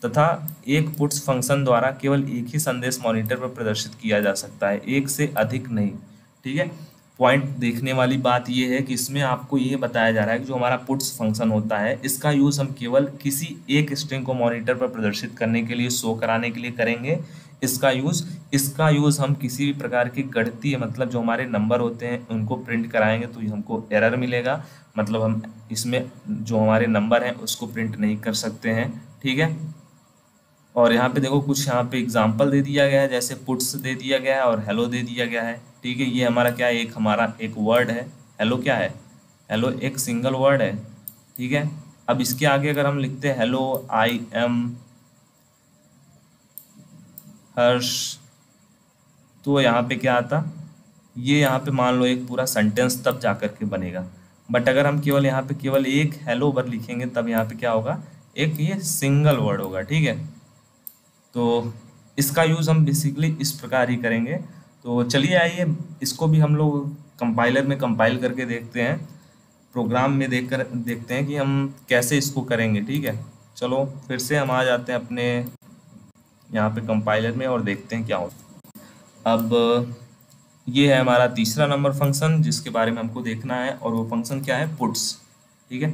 तथा एक पुट्स फंक्शन द्वारा केवल एक ही संदेश मॉनिटर पर प्रदर्शित किया जा सकता है, एक से अधिक नहीं। ठीक है, पॉइंट देखने वाली बात यह है कि इसमें आपको ये बताया जा रहा है कि जो हमारा पुट्स फंक्शन होता है इसका यूज़ हम केवल किसी एक स्ट्रिंग को मॉनिटर पर प्रदर्शित करने के लिए, शो कराने के लिए करेंगे। इसका यूज़ हम किसी भी प्रकार की गणितीय, मतलब जो हमारे नंबर होते हैं उनको प्रिंट कराएंगे तो हमको एरर मिलेगा, मतलब हम इसमें जो हमारे नंबर हैं उसको प्रिंट नहीं कर सकते हैं। ठीक है, और यहाँ पे देखो कुछ यहाँ पे एग्जाम्पल दे दिया गया है, जैसे पुट्स दे दिया गया है और हेलो दे दिया गया है। ठीक है, ये हमारा क्या है, हमारा एक वर्ड है हेलो। क्या है, हेलो एक सिंगल वर्ड है। ठीक है, अब इसके आगे अगर हम लिखते हैं हेलो आई एम हर्ष, तो यहाँ पे क्या आता, ये यहाँ पे मान लो एक पूरा सेंटेंस तब जा करके बनेगा। बट अगर हम केवल यहाँ पे केवल एक हेलो वर्ड लिखेंगे तब यहाँ पे क्या होगा, एक ये सिंगल वर्ड होगा। ठीक है, तो इसका यूज़ हम बेसिकली इस प्रकार ही करेंगे। तो चलिए आइए इसको भी हम लोग कंपाइलर में कंपाइल करके देखते हैं, प्रोग्राम में देखते हैं कि हम कैसे इसको करेंगे। ठीक है, चलो फिर से हम आ जाते हैं अपने यहाँ पे कंपाइलर में और देखते हैं क्या होता है। अब ये है हमारा तीसरा नंबर फंक्शन जिसके बारे में हमको देखना है, और वो फंक्शन क्या है, पुट्स। ठीक है,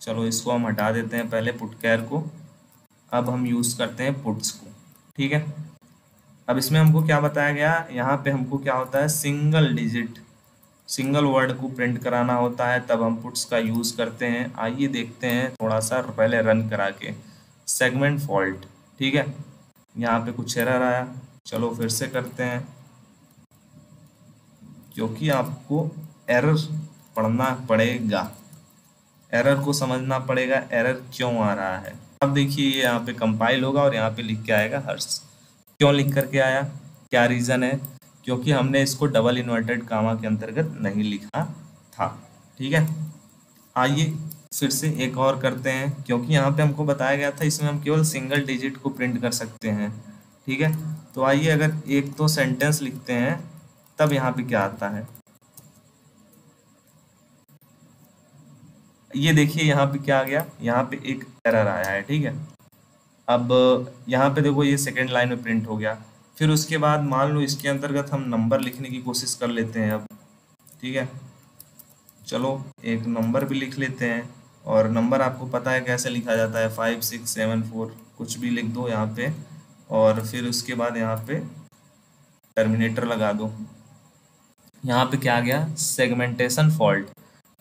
चलो इसको हम हटा देते हैं पहले पुटकैर को। अब हम यूज़ करते हैं पुट्स को। ठीक है, अब इसमें हमको क्या बताया गया, यहाँ पे हमको क्या होता है, सिंगल डिजिट, सिंगल वर्ड को प्रिंट कराना होता है, तब हम पुट्स का यूज़ करते हैं। आइए देखते हैं थोड़ा सा पहले रन करा के, सेगमेंट फॉल्ट। ठीक है, यहाँ पे कुछ एरर आया, चलो फिर से करते हैं, क्योंकि आपको एरर पढ़ना पड़ेगा, एरर को समझना पड़ेगा, एरर क्यों आ रहा है। अब देखिए ये यहाँ पे कंपाइल होगा और यहाँ पे लिख के आएगा हर्ष। क्यों लिख करके आया, क्या रीज़न है, क्योंकि हमने इसको डबल इन्वर्टेड कामा के अंतर्गत नहीं लिखा था। ठीक है, आइए फिर से एक और करते हैं, क्योंकि यहाँ पे हमको बताया गया था इसमें हम केवल सिंगल डिजिट को प्रिंट कर सकते हैं। ठीक है, तो आइए अगर एक तो सेंटेंस लिखते हैं तब यहाँ पे क्या आता है, ये देखिए यहाँ पे क्या आ गया, यहाँ पे एक एरर आया है। ठीक है, अब यहाँ पे देखो ये सेकेंड लाइन में प्रिंट हो गया। फिर उसके बाद मान लो इसके अंतर्गत हम नंबर लिखने की कोशिश कर लेते हैं अब। ठीक है, चलो एक नंबर भी लिख लेते हैं और नंबर आपको पता है कैसे लिखा जाता है, 5674 कुछ भी लिख दो यहाँ पे, और फिर उसके बाद यहाँ पे टर्मिनेटर लगा दो। यहाँ पे क्या आ गया, सेगमेंटेशन फॉल्ट।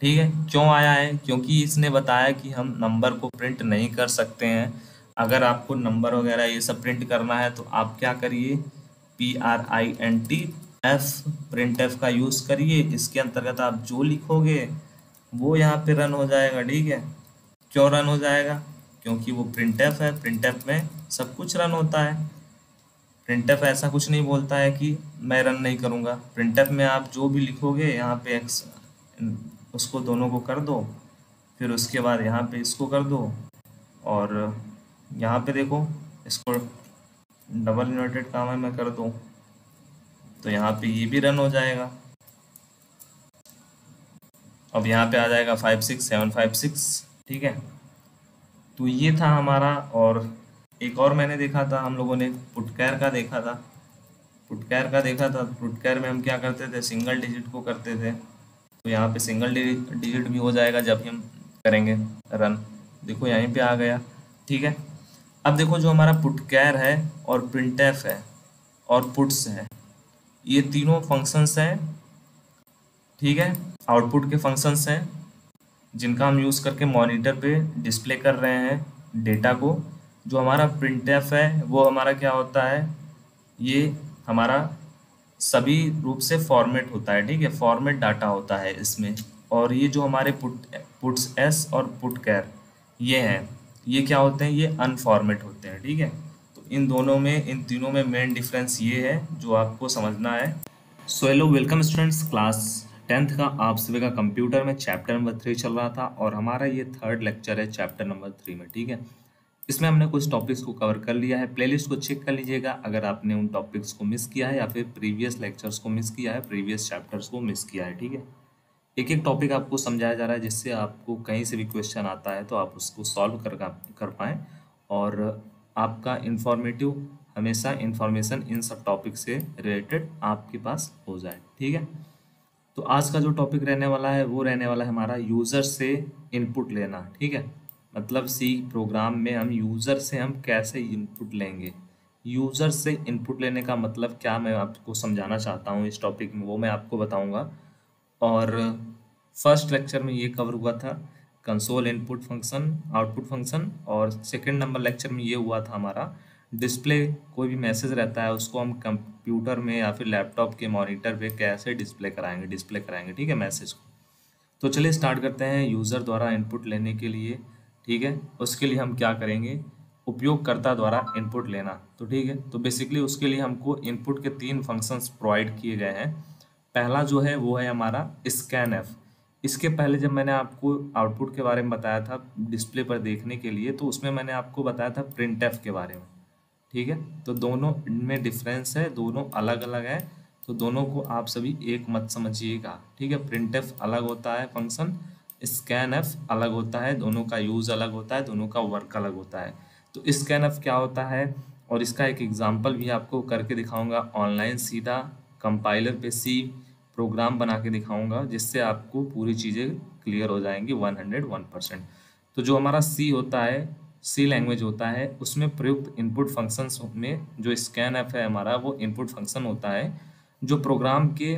ठीक है, क्यों आया है, क्योंकि इसने बताया कि हम नंबर को प्रिंट नहीं कर सकते हैं। अगर आपको नंबर वगैरह ये सब प्रिंट करना है तो आप क्या करिए, PRINTF, प्रिंट एफ का यूज़ करिए। इसके अंतर्गत आप जो लिखोगे वो यहाँ पे रन हो जाएगा। ठीक है, क्यों रन हो जाएगा, क्योंकि वो प्रिंट एफ है, प्रिंट एफ में सब कुछ रन होता है। प्रिंटफ ऐसा कुछ नहीं बोलता है कि मैं रन नहीं करूँगा। प्रिंटफ में आप जो भी लिखोगे यहाँ पे एक्स, उसको दोनों को कर दो, फिर उसके बाद यहाँ पे इसको कर दो, और यहाँ पे देखो इसको डबल इन्वर्टेड कामा में कर दो, तो यहाँ पे ये भी रन हो जाएगा। अब यहाँ पे आ जाएगा 56756। ठीक है, तो ये था हमारा। और एक और मैंने देखा था, हम लोगों ने पुटकैर का देखा था। पुटकैर में हम क्या करते थे, सिंगल डिजिट को करते थे। तो यहाँ पे सिंगल डिजिट भी हो जाएगा जब हम करेंगे रन। देखो यहीं पे आ गया। ठीक है, अब देखो जो हमारा पुटकैर है और प्रिंटफ है और पुट्स है, ये तीनों फंक्शंस हैं। ठीक है, आउटपुट के फंक्शंस हैं जिनका हम यूज़ करके मॉनिटर पे डिस्प्ले कर रहे हैं डेटा को। जो हमारा प्रिंटफ है वो हमारा क्या होता है, ये हमारा सभी रूप से फॉर्मेट होता है। ठीक है, फॉर्मेट डाटा होता है इसमें। और ये जो हमारे पुट्स एस और पुट कैर ये हैं, ये क्या होते हैं, ये अनफॉर्मेट होते हैं। ठीक है, तो इन दोनों में, इन तीनों में मेन डिफरेंस ये है जो आपको समझना है। So hello, welcome students, class 10th का आप सभी का कंप्यूटर में चैप्टर नंबर 3 चल रहा था और हमारा ये 3rd लेक्चर है चैप्टर नंबर 3 में। ठीक है, इसमें हमने कुछ टॉपिक्स को कवर कर लिया है। प्लेलिस्ट को चेक कर लीजिएगा अगर आपने उन टॉपिक्स को मिस किया है या फिर प्रीवियस लेक्चर्स को मिस किया है, प्रीवियस चैप्टर्स को मिस किया है। ठीक है, एक एक टॉपिक आपको समझाया जा रहा है जिससे आपको कहीं से भी क्वेश्चन आता है तो आप उसको सॉल्व कर पाएँ और आपका इंफॉर्मेटिव हमेशा इंफॉर्मेशन इन सब टॉपिक से रिलेटेड आपके पास हो जाए। ठीक है, तो आज का जो टॉपिक रहने वाला है वो रहने वाला है हमारा यूज़र से इनपुट लेना। ठीक है, मतलब सी प्रोग्राम में हम यूज़र से हम कैसे इनपुट लेंगे। यूज़र से इनपुट लेने का मतलब क्या, मैं आपको समझाना चाहता हूँ इस टॉपिक में, वो मैं आपको बताऊँगा। और फर्स्ट लेक्चर में ये कवर हुआ था console input function, output function, और सेकंड नंबर लेक्चर में ये हुआ था हमारा डिस्प्ले। कोई भी मैसेज रहता है उसको हम कंप्यूटर में या फिर लैपटॉप के मॉनिटर पे कैसे डिस्प्ले कराएंगे। ठीक है, मैसेज को। तो चलिए स्टार्ट करते हैं यूज़र द्वारा इनपुट लेने के लिए। ठीक है, उसके लिए हम क्या करेंगे, उपयोगकर्ता द्वारा इनपुट लेना। तो ठीक है, तो बेसिकली उसके लिए हमको इनपुट के 3 फंक्शंस प्रोवाइड किए गए हैं। पहला जो है वो है हमारा स्कैन एफ। इसके पहले जब मैंने आपको आउटपुट के बारे में बताया था डिस्प्ले पर देखने के लिए, तो उसमें मैंने आपको बताया था प्रिंट एफ के बारे में। ठीक है, तो दोनों इनमें डिफरेंस है, दोनों अलग अलग है, तो दोनों को आप सभी एक मत समझिएगा। ठीक है, प्रिंट एफ अलग होता है फंक्शन, स्कैन एफ अलग होता है, दोनों का यूज़ अलग होता है, दोनों का वर्क अलग होता है। तो स्कैन एफ क्या होता है और इसका एक एग्जांपल भी आपको करके दिखाऊंगा ऑनलाइन, सीधा कंपाइलर पे सी प्रोग्राम बना के दिखाऊंगा जिससे आपको पूरी चीज़ें क्लियर हो जाएंगी 101%। तो जो हमारा सी होता है, सी लैंग्वेज होता है, उसमें प्रयुक्त इनपुट फंक्शंस में जो स्कैन एफ है हमारा, वो इनपुट फंक्शन होता है जो प्रोग्राम के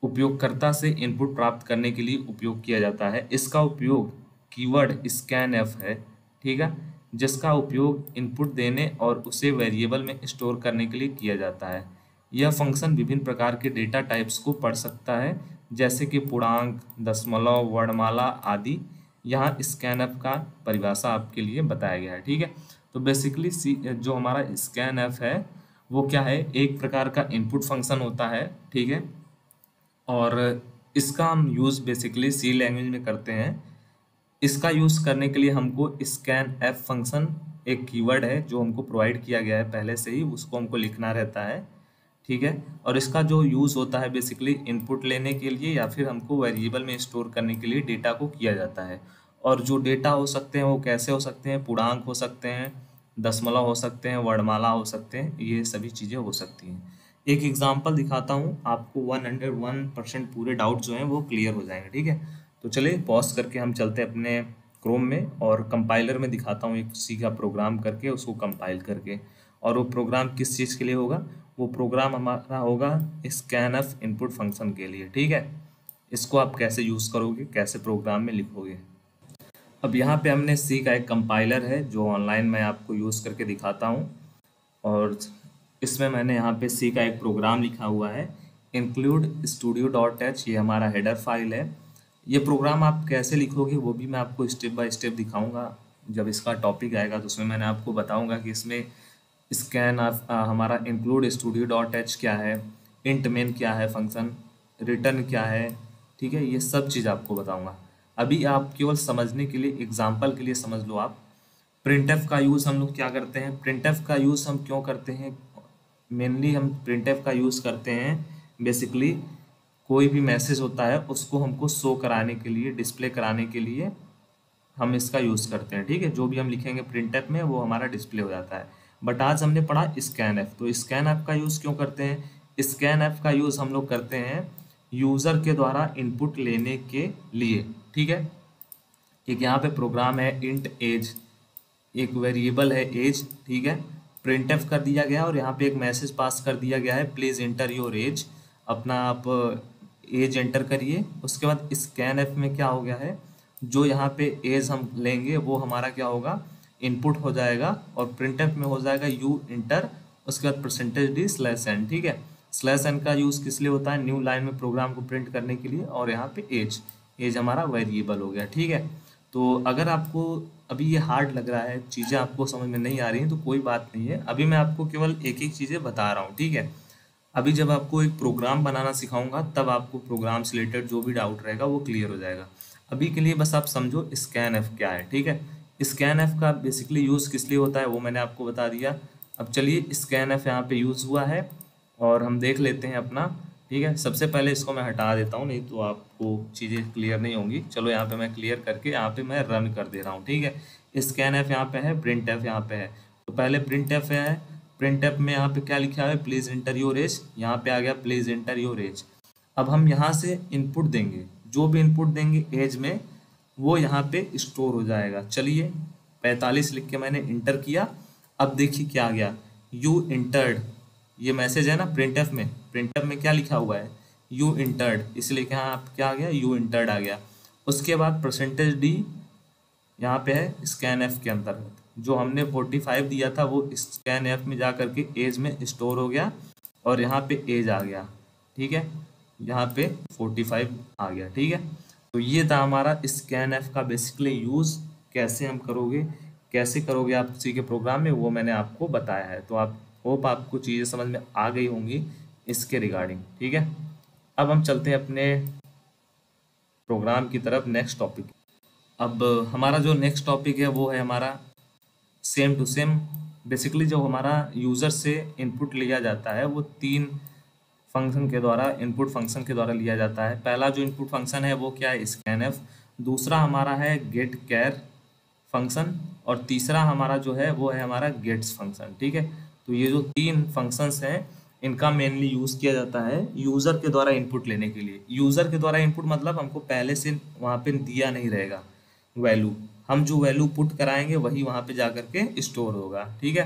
उपयोगकर्ता से इनपुट प्राप्त करने के लिए उपयोग किया जाता है। इसका उपयोग कीवर्ड स्कैन एफ है। ठीक है, जिसका उपयोग इनपुट देने और उसे वेरिएबल में स्टोर करने के लिए किया जाता है। यह फंक्शन विभिन्न प्रकार के डेटा टाइप्स को पढ़ सकता है जैसे कि पूर्णांक, दशमलव, वर्णमाला आदि। यहाँ स्कैनएफ का परिभाषा आपके लिए बताया गया है। ठीक है, तो बेसिकली जो हमारा स्कैनएफ है वो क्या है, एक प्रकार का इनपुट फंक्शन होता है। ठीक है, और इसका हम यूज़ बेसिकली सी लैंग्वेज में करते हैं। इसका यूज़ करने के लिए हमको स्कैन एफ फंक्शन एक कीवर्ड है जो हमको प्रोवाइड किया गया है पहले से ही, उसको हमको लिखना रहता है। ठीक है, और इसका जो यूज़ होता है बेसिकली इनपुट लेने के लिए या फिर हमको वेरिएबल में स्टोर करने के लिए डेटा को किया जाता है। और जो डेटा हो सकते हैं वो कैसे हो सकते हैं, पूर्णांक हो सकते हैं, दशमलव हो सकते हैं, वर्णमाला हो सकते हैं, ये सभी चीज़ें हो सकती हैं। एक एग्जांपल दिखाता हूँ आपको, 101% पूरे डाउट जो हैं वो क्लियर हो जाएंगे। ठीक है, तो चलिए पॉज करके हम चलते हैं अपने क्रोम में और कंपाइलर में दिखाता हूँ एक सी का प्रोग्राम करके उसको कंपाइल करके। और वो प्रोग्राम किस चीज़ के लिए होगा? वो प्रोग्राम हमारा होगा स्कैनफ इनपुट फंक्शन के लिए। ठीक है, इसको आप कैसे यूज़ करोगे, कैसे प्रोग्राम में लिखोगे। अब यहाँ पे हमने सी का एक कंपाइलर है जो ऑनलाइन मैं आपको यूज़ करके दिखाता हूँ। और इसमें मैंने यहाँ पे सी का एक प्रोग्राम लिखा हुआ है include studio.h, ये हमारा हेडर फाइल है। ये प्रोग्राम आप कैसे लिखोगे वो भी मैं आपको स्टेप बाय स्टेप दिखाऊंगा। जब इसका टॉपिक आएगा तो उसमें मैंने आपको बताऊंगा कि इसमें स्कैन हमारा include studio.h क्या है, इंट मेन क्या है फंक्शन, रिटर्न क्या है। ठीक है, ये सब चीज़ आपको बताऊंगा। अभी आप केवल समझने के लिए, एग्जाम्पल के लिए समझ लो आप। प्रिंटफ का यूज़ हम लोग क्या करते हैं, प्रिंटफ का यूज़ हम क्यों करते हैं? मेनली हम प्रिंटफ का यूज़ करते हैं बेसिकली कोई भी मैसेज होता है उसको हमको शो कराने के लिए, डिस्प्ले कराने के लिए हम इसका यूज़ करते हैं। ठीक है, जो भी हम लिखेंगे प्रिंटफ में वो हमारा डिस्प्ले हो जाता है। बट आज हमने पढ़ा स्कैन एफ, तो स्कैन एफ का यूज़ क्यों करते हैं? स्कैन एफ का यूज़ हम लोग करते हैं यूज़र के द्वारा इनपुट लेने के लिए। ठीक है, एक यहाँ पे प्रोग्राम है इंट एज, एक वेरिएबल है एज। ठीक है, प्रिंटफ कर दिया गया और यहाँ पे एक मैसेज पास कर दिया गया है प्लीज़ एंटर योर एज। अपना आप एज एंटर करिए। उसके बाद स्कैन एफ में क्या हो गया है, जो यहाँ पे एज हम लेंगे वो हमारा क्या होगा, इनपुट हो जाएगा और प्रिंटफ में हो जाएगा यू इंटर, उसके बाद परसेंटेज डी स्लैश एन। ठीक है, स्लैश एन का यूज़ किस लिए होता है? न्यू लाइन में प्रोग्राम को प्रिंट करने के लिए। और यहाँ पे एज हमारा वेरिएबल हो गया। ठीक है, तो अगर आपको अभी ये हार्ड लग रहा है, चीज़ें आपको समझ में नहीं आ रही हैं, तो कोई बात नहीं है। अभी मैं आपको केवल एक एक चीज़ें बता रहा हूँ। ठीक है, अभी जब आपको एक प्रोग्राम बनाना सिखाऊंगा तब आपको प्रोग्राम से रिलेटेड जो भी डाउट रहेगा वो क्लियर हो जाएगा। अभी के लिए बस आप समझो स्कैन एफ क्या है। ठीक है, स्कैन एफ का बेसिकली यूज़ किस लिए होता है वो मैंने आपको बता दिया। अब चलिए स्कैन एफ यहाँ पे यूज़ हुआ है और हम देख लेते हैं अपना। ठीक है, सबसे पहले इसको मैं हटा देता हूँ, नहीं तो आपको चीज़ें क्लियर नहीं होंगी। चलो यहाँ पे मैं क्लियर करके यहाँ पे मैं रन कर दे रहा हूँ। ठीक है, स्कैन एफ यहाँ पे है, प्रिंट एफ यहाँ पे है। तो पहले प्रिंट एफ है, प्रिंट एफ में यहाँ पे क्या लिखा है, प्लीज़ एंटर योर एज। यहाँ पे आ गया प्लीज़ एंटर योर एज। अब हम यहाँ से इनपुट देंगे, जो भी इनपुट देंगे एज में वो यहाँ पे स्टोर हो जाएगा। चलिए 45 लिख के मैंने इंटर किया। अब देखिए क्या आ गया, यू इंटर्ड। ये मैसेज है ना प्रिंटफ में, प्रिंटफ में क्या लिखा हुआ है, यू इंटर्ड, इसलिए यहाँ क्या आ गया, यू इंटर्ड आ गया। उसके बाद परसेंटेज डी यहाँ पे है स्कैन एफ के अंतर्गत, जो हमने 45 दिया था वो स्कैन एफ में जा करके एज में स्टोर हो गया और यहाँ पे एज आ गया। ठीक है, यहाँ पे 45 आ गया। ठीक है, तो ये था हमारा स्कैन एफ का बेसिकली यूज़। कैसे हम करोगे, कैसे करोगे आप सी के प्रोग्राम में, वो मैंने आपको बताया है। तो आप होप आपको चीज़ें समझ में आ गई होंगी इसके रिगार्डिंग। ठीक है, अब हम चलते हैं अपने प्रोग्राम की तरफ, नेक्स्ट टॉपिक। अब हमारा जो नेक्स्ट टॉपिक है वो है हमारा सेम टू सेम। बेसिकली जो हमारा यूज़र से इनपुट लिया जाता है वो 3 फंक्शन के द्वारा, इनपुट फंक्शन के द्वारा लिया जाता है। पहला जो इनपुट फंक्शन है वो क्या है, स्कैन एफ। दूसरा हमारा है गेट कैर फंक्शन और तीसरा हमारा जो है वो है हमारा गेट्स फंक्शन। ठीक है, तो ये जो 3 फंक्शंस हैं इनका मेनली यूज़ किया जाता है यूज़र के द्वारा इनपुट लेने के लिए। यूज़र के द्वारा इनपुट मतलब हमको पहले से वहाँ पे दिया नहीं रहेगा वैल्यू, हम जो वैल्यू पुट कराएंगे वही वहाँ पे जा करके स्टोर होगा। ठीक है,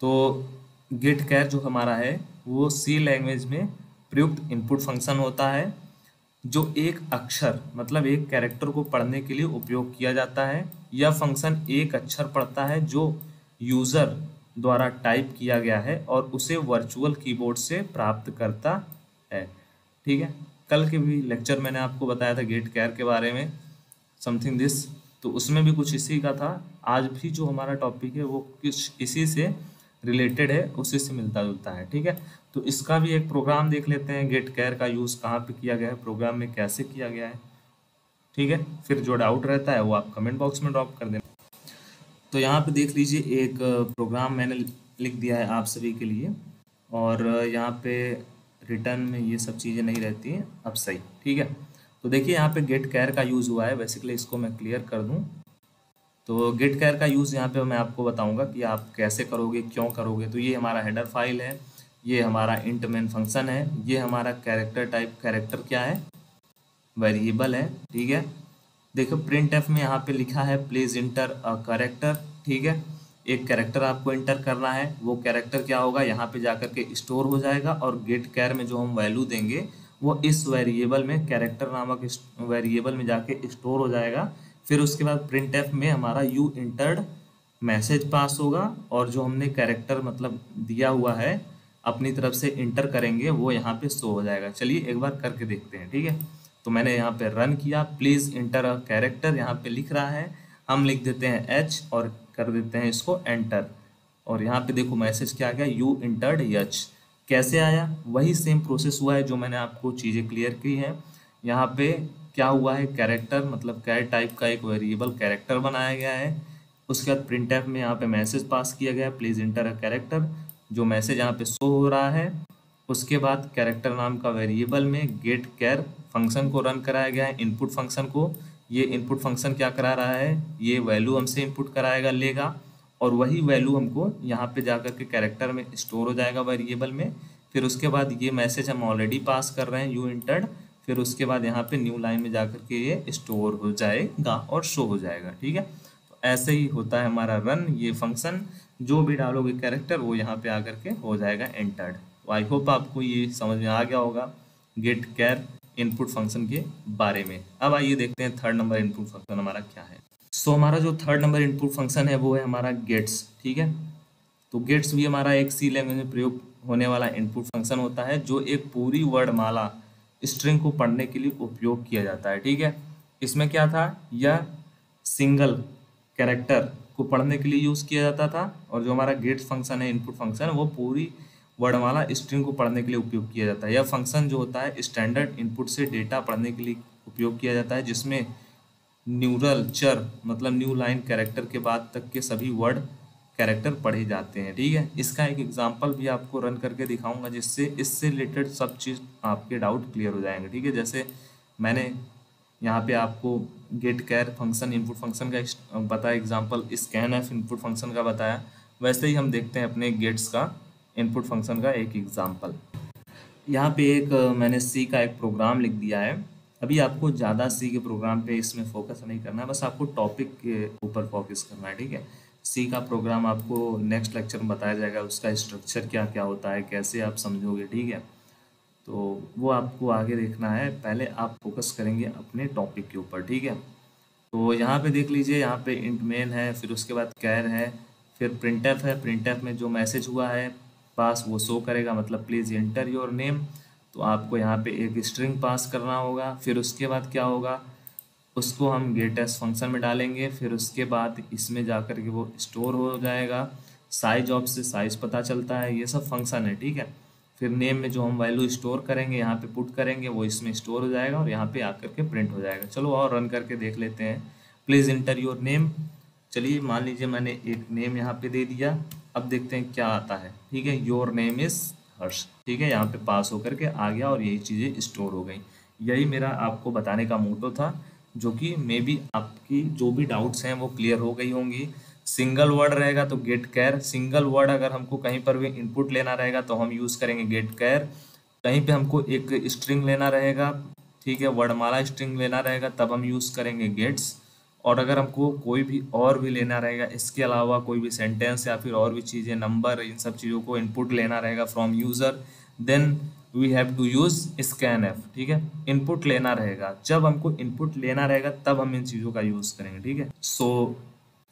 तो गेट कैर जो हमारा है वो सी लैंग्वेज में प्रयुक्त इनपुट फंक्शन होता है, जो एक अक्षर मतलब एक कैरेक्टर को पढ़ने के लिए उपयोग किया जाता है। यह फंक्शन एक अक्षर पढ़ता है जो यूज़र द्वारा टाइप किया गया है और उसे वर्चुअल कीबोर्ड से प्राप्त करता है। ठीक है, कल के भी लेक्चर मैंने आपको बताया था गेट कैर के बारे में, समथिंग दिस, तो उसमें भी कुछ इसी का था। आज भी जो हमारा टॉपिक है वो कुछ इसी से रिलेटेड है, उसी से मिलता जुलता है। ठीक है, तो इसका भी एक प्रोग्राम देख लेते हैं, गेट कैर का यूज़ कहाँ पे किया गया है, प्रोग्राम में कैसे किया गया है। ठीक है, फिर जो डाउट रहता है वो आप कमेंट बॉक्स में ड्रॉप कर देना। तो यहाँ पे देख लीजिए एक प्रोग्राम मैंने लिख दिया है आप सभी के लिए, और यहाँ पे रिटर्न में ये सब चीज़ें नहीं रहती हैं। अब सही, ठीक है, तो देखिए यहाँ पे गेट कैर का यूज़ हुआ है। बेसिकली इसको मैं क्लियर कर दूँ तो गेट कैर का यूज़ यहाँ पे मैं आपको बताऊँगा कि आप कैसे करोगे, क्यों करोगे। तो ये हमारा हेडर फाइल है, ये हमारा इंट मेन फंक्शन है, ये हमारा कैरेक्टर टाइप, कैरेक्टर क्या है, वेरिएबल है, ठीक है। देखो प्रिंट एफ में यहाँ पे लिखा है प्लीज इंटर अ कैरेक्टर, ठीक है। एक कैरेक्टर आपको इंटर करना है, वो कैरेक्टर क्या होगा यहाँ पे जाकर के स्टोर हो जाएगा, और गेट कैर में जो हम वैल्यू देंगे वो इस वेरिएबल में, कैरेक्टर नामक वेरिएबल में जाके स्टोर हो जाएगा। फिर उसके बाद प्रिंट एफ में हमारा यू इंटर्ड मैसेज पास होगा, और जो हमने कैरेक्टर मतलब दिया हुआ है अपनी तरफ से इंटर करेंगे वो यहाँ पे शो हो जाएगा। चलिए एक बार करके देखते हैं, ठीक है। तो मैंने यहाँ पे रन किया, प्लीज इंटर अ कैरेक्टर यहाँ पे लिख रहा है, हम लिख देते हैं एच और कर देते हैं इसको एंटर, और यहाँ पे देखो मैसेज क्या आ गया, यू इंटर्ड एच। कैसे आया, वही सेम प्रोसेस हुआ है जो मैंने आपको चीज़ें क्लियर की हैं। यहाँ पे क्या हुआ है, कैरेक्टर मतलब कैर टाइप का एक वेरिएबल कैरेक्टर बनाया गया है। उसके बाद प्रिंट एफ में यहाँ पे मैसेज पास किया गया है प्लीज इंटर अ कैरेक्टर, जो मैसेज यहाँ पे शो हो रहा है। उसके बाद कैरेक्टर नाम का वेरिएबल में गेट कैर फंक्शन को रन कराया गया है, इनपुट फंक्शन को। ये इनपुट फंक्शन क्या करा रहा है, ये वैल्यू हमसे इनपुट कराएगा, लेगा, और वही वैल्यू हमको यहाँ पे जाकर के कैरेक्टर में स्टोर हो जाएगा वेरिएबल में। फिर उसके बाद ये मैसेज हम ऑलरेडी पास कर रहे हैं यू इंटर्ड, फिर उसके बाद यहाँ पे न्यू लाइन में जाकर के ये स्टोर हो जाएगा और शो हो जाएगा, ठीक है। तो ऐसे ही होता है हमारा रन, ये फंक्शन जो भी डालोगे कैरेक्टर वो यहाँ पे आकर के हो जाएगा एंटर्ड। तो आई होप आपको ये समझ में आ गया होगा गेट कैर इनपुट फंक्शन के बारे में। अब आइए देखते हैं थर्ड नंबर इनपुट फंक्शन हमारा क्या है। सो हमारा जो थर्ड नंबर इनपुट फंक्शन है वो है हमारा गेट्स, ठीक है। तो गेट्स भी हमारा एक सी लैंग्वेज में प्रयोग होने वाला इनपुट फंक्शन होता है, जो एक पूरी वर्डमाला स्ट्रिंग को पढ़ने के लिए उपयोग किया जाता है, ठीक है। इसमें क्या था, यह सिंगल कैरेक्टर को पढ़ने के लिए यूज़ किया जाता था, और जो हमारा गेट्स फंक्शन है इनपुट फंक्शन वो पूरी वर्णमाला स्ट्रिंग को पढ़ने के लिए उपयोग किया जाता है। यह फंक्शन जो होता है स्टैंडर्ड इनपुट से डेटा पढ़ने के लिए उपयोग किया जाता है, जिसमें न्यूरल चर मतलब न्यू लाइन कैरेक्टर के बाद तक के सभी वर्ड कैरेक्टर पढ़े जाते हैं, ठीक है। इसका एक एग्जांपल भी आपको रन करके दिखाऊंगा, जिससे इससे रिलेटेड सब चीज़ आपके डाउट क्लियर हो जाएंगे, ठीक है। जैसे मैंने यहाँ पे आपको गेट कैर फंक्शन इनपुट फंक्शन का बताया example, scan F input function का बताया, वैसे ही हम देखते हैं अपने गेट्स का इनपुट फंक्शन का एक एग्जांपल। यहाँ पे एक मैंने सी का एक प्रोग्राम लिख दिया है। अभी आपको ज़्यादा सी के प्रोग्राम पे इसमें फोकस नहीं करना है, बस आपको टॉपिक के ऊपर फोकस करना है, ठीक है। सी का प्रोग्राम आपको नेक्स्ट लेक्चर में बताया जाएगा, उसका स्ट्रक्चर क्या क्या होता है, कैसे आप समझोगे, ठीक है। तो वो आपको आगे देखना है, पहले आप फोकस करेंगे अपने टॉपिक के ऊपर, ठीक है। तो यहाँ पे देख लीजिए, यहाँ पे इंट मेन है, फिर उसके बाद कैर है, फिर प्रिंटफ है। प्रिंटफ में जो मैसेज हुआ है पास वो शो करेगा, मतलब प्लीज़ एंटर योर नेम। तो आपको यहाँ पे एक स्ट्रिंग पास करना होगा, फिर उसके बाद क्या होगा, उसको हम गेट एस फंक्शन में डालेंगे, फिर उसके बाद इसमें जाकर के वो स्टोर हो जाएगा। साइज ऑफ से साइज पता चलता है, ये सब फंक्शन है, ठीक है। फिर नेम में जो हम वैल्यू स्टोर करेंगे यहाँ पे पुट करेंगे, वो इसमें स्टोर हो जाएगा और यहाँ पे आकर के प्रिंट हो जाएगा। चलो और रन करके देख लेते हैं, प्लीज़ इंटर योर नेम। चलिए मान लीजिए मैंने एक नेम यहाँ पे दे दिया, अब देखते हैं क्या आता है, ठीक है। योर नेम इज़ हर्ष, ठीक है, यहाँ पे पास होकर के आ गया और यही चीज़ें स्टोर हो गई। यही मेरा आपको बताने का मोटो था, जो कि मे बी आपकी जो भी डाउट्स हैं वो क्लियर हो गई होंगी। सिंगल वर्ड रहेगा तो गेट कैर, सिंगल वर्ड अगर हमको कहीं पर भी इनपुट लेना रहेगा तो हम यूज़ करेंगे गेट कैर। कहीं पे हमको एक स्ट्रिंग लेना रहेगा, ठीक है, वर्डमाला स्ट्रिंग लेना रहेगा, तब हम यूज़ करेंगे गेट्स। और अगर हमको कोई भी और भी लेना रहेगा, इसके अलावा कोई भी सेंटेंस या फिर और भी चीज़ें, नंबर, इन सब चीज़ों को इनपुट लेना रहेगा from user, then we have to use scanf, ठीक है। इनपुट लेना रहेगा, जब हमको इनपुट लेना रहेगा तब हम इन चीज़ों का यूज़ करेंगे, ठीक है। सो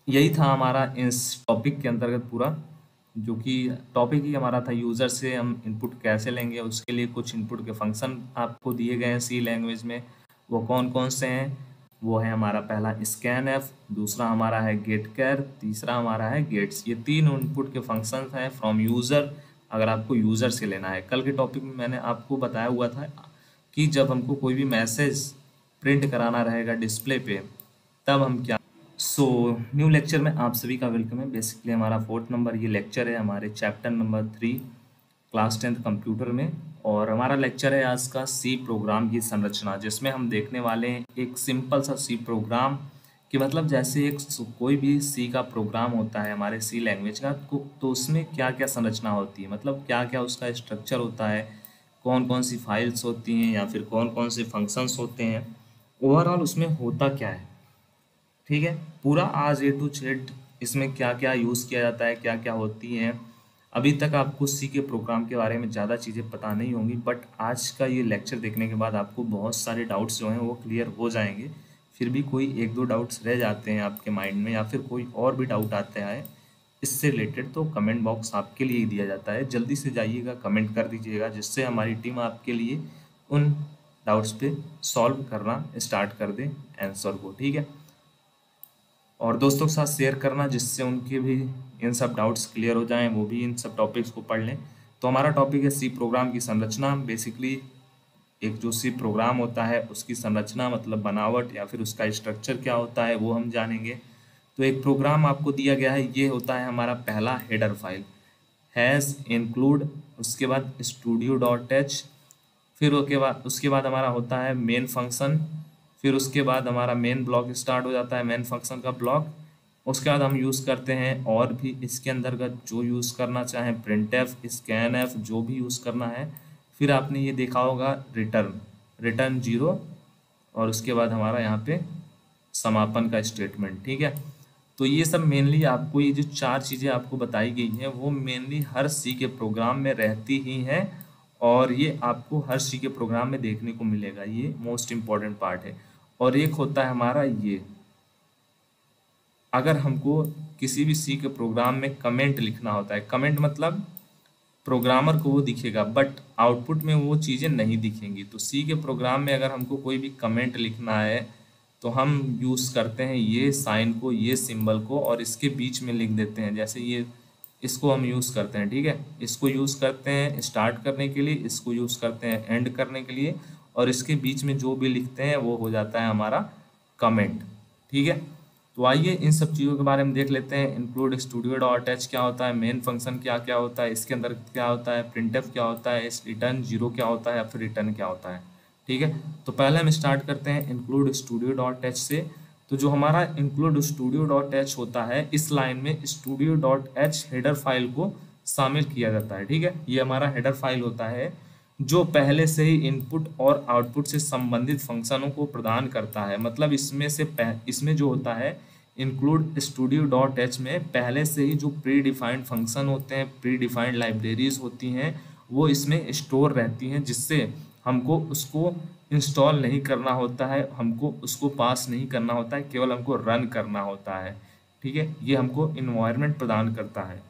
यही था हमारा इस टॉपिक के अंतर्गत पूरा, जो कि टॉपिक ही हमारा था यूज़र से हम इनपुट कैसे लेंगे। उसके लिए कुछ इनपुट के फंक्शन आपको दिए गए हैं सी लैंग्वेज में, वो कौन कौन से हैं, वो है हमारा पहला स्कैन एफ, दूसरा हमारा है गेट कैर, तीसरा हमारा है गेट्स। ये तीन इनपुट के फंक्शन हैं फ्रॉम यूज़र, अगर आपको यूज़र से लेना है। कल के टॉपिक में मैंने आपको बताया हुआ था कि जब हमको कोई भी मैसेज प्रिंट कराना रहेगा डिस्प्ले पे, तब हम क्या। सो न्यू लेक्चर में आप सभी का वेलकम है। बेसिकली हमारा 4th नंबर ये लेक्चर है हमारे chapter number 3 class 10th computer में, और हमारा लेक्चर है आज का सी प्रोग्राम की संरचना, जिसमें हम देखने वाले हैं एक सिंपल सा सी प्रोग्राम कि मतलब जैसे एक कोई भी सी का प्रोग्राम होता है हमारे सी लैंग्वेज का, तो उसमें क्या क्या संरचना होती है, मतलब क्या क्या उसका स्ट्रक्चर होता है, कौन कौन सी फाइल्स होती हैं या फिर कौन कौन से फंक्शंस होते हैं, ओवरऑल उसमें होता क्या है। ठीक है, पूरा आज ए टू जेड इसमें क्या क्या यूज़ किया जाता है, क्या क्या होती हैं। अभी तक आपको सी के प्रोग्राम के बारे में ज़्यादा चीज़ें पता नहीं होंगी, बट आज का ये लेक्चर देखने के बाद आपको बहुत सारे डाउट्स जो हैं वो क्लियर हो जाएंगे। फिर भी कोई एक दो डाउट्स रह जाते हैं आपके माइंड में या फिर कोई और भी डाउट आता है इससे रिलेटेड, तो कमेंट बॉक्स आपके लिए ही दिया जाता है। जल्दी से जाइएगा, कमेंट कर दीजिएगा, जिससे हमारी टीम आपके लिए उन डाउट्स पे सॉल्व करना स्टार्ट कर दे आंसर को। ठीक है, और दोस्तों के साथ शेयर करना, जिससे उनके भी इन सब डाउट्स क्लियर हो जाएं, वो भी इन सब टॉपिक्स को पढ़ लें। तो हमारा टॉपिक है सी प्रोग्राम की संरचना। बेसिकली एक जो सी प्रोग्राम होता है उसकी संरचना मतलब बनावट या फिर उसका स्ट्रक्चर क्या होता है वो हम जानेंगे। तो एक प्रोग्राम आपको दिया गया है, ये होता है हमारा पहला हेडर फाइल, हैज़ इंक्लूड, उसके बाद स्टूडियो डॉट एच, फिर उसके बाद हमारा होता है मेन फंक्शन, फिर उसके बाद हमारा मेन ब्लॉक स्टार्ट हो जाता है, मेन फंक्शन का ब्लॉक। उसके बाद हम यूज़ करते हैं और भी इसके अंतर्गत जो यूज़ करना चाहें, प्रिंट एफ, स्कैन एफ, जो भी यूज़ करना है। फिर आपने ये देखा होगा रिटर्न जीरो, और उसके बाद हमारा यहाँ पे समापन का स्टेटमेंट। ठीक है, तो ये सब मेनली आपको, ये जो चार चीज़ें आपको बताई गई हैं वो मेनली हर सी के प्रोग्राम में रहती ही हैं, और ये आपको हर सी के प्रोग्राम में देखने को मिलेगा। ये मोस्ट इम्पॉर्टेंट पार्ट है। और एक होता है हमारा ये, अगर हमको किसी भी सी के प्रोग्राम में कमेंट लिखना होता है, कमेंट मतलब प्रोग्रामर को वो दिखेगा बट आउटपुट में वो चीज़ें नहीं दिखेंगी। तो सी के प्रोग्राम में अगर हमको कोई भी कमेंट लिखना है तो हम यूज़ करते हैं ये साइन को, ये सिंबल को, और इसके बीच में लिख देते हैं। जैसे ये, इसको हम यूज़ करते हैं। ठीक है, इसको यूज़ करते हैं स्टार्ट करने के लिए, इसको यूज़ करते हैं एंड करने के लिए, और इसके बीच में जो भी लिखते हैं वो हो जाता है हमारा कमेंट। ठीक है, तो आइए इन सब चीज़ों के बारे में देख लेते हैं। इंक्लूड स्टूडियो डॉट एच क्या होता है, मेन फंक्शन क्या क्या होता है, इसके अंदर क्या होता है, प्रिंटफ क्या होता है, रिटर्न जीरो क्या होता है या फिर रिटर्न क्या होता है। ठीक है, तो पहले हम स्टार्ट करते हैं इंक्लूड स्टूडियो डॉट एच से। तो जो हमारा इंक्लूड स्टूडियो डॉट एच होता है, इस लाइन में studio dot H header file को शामिल किया जाता है। ठीक है, ये हमारा हेडर फाइल होता है जो पहले से ही इनपुट और आउटपुट से संबंधित फंक्शनों को प्रदान करता है। मतलब इसमें जो होता है इंक्लूड स्टूडियो डॉट एच में पहले से ही जो प्री डिफाइंड फंक्शन होते हैं, प्री डिफाइंड लाइब्रेरीज होती हैं, वो इसमें स्टोर रहती हैं, जिससे हमको उसको इंस्टॉल नहीं करना होता है, हमको उसको पास नहीं करना होता है, केवल हमको रन करना होता है। ठीक है, ये हमको इन्वायरमेंट प्रदान करता है।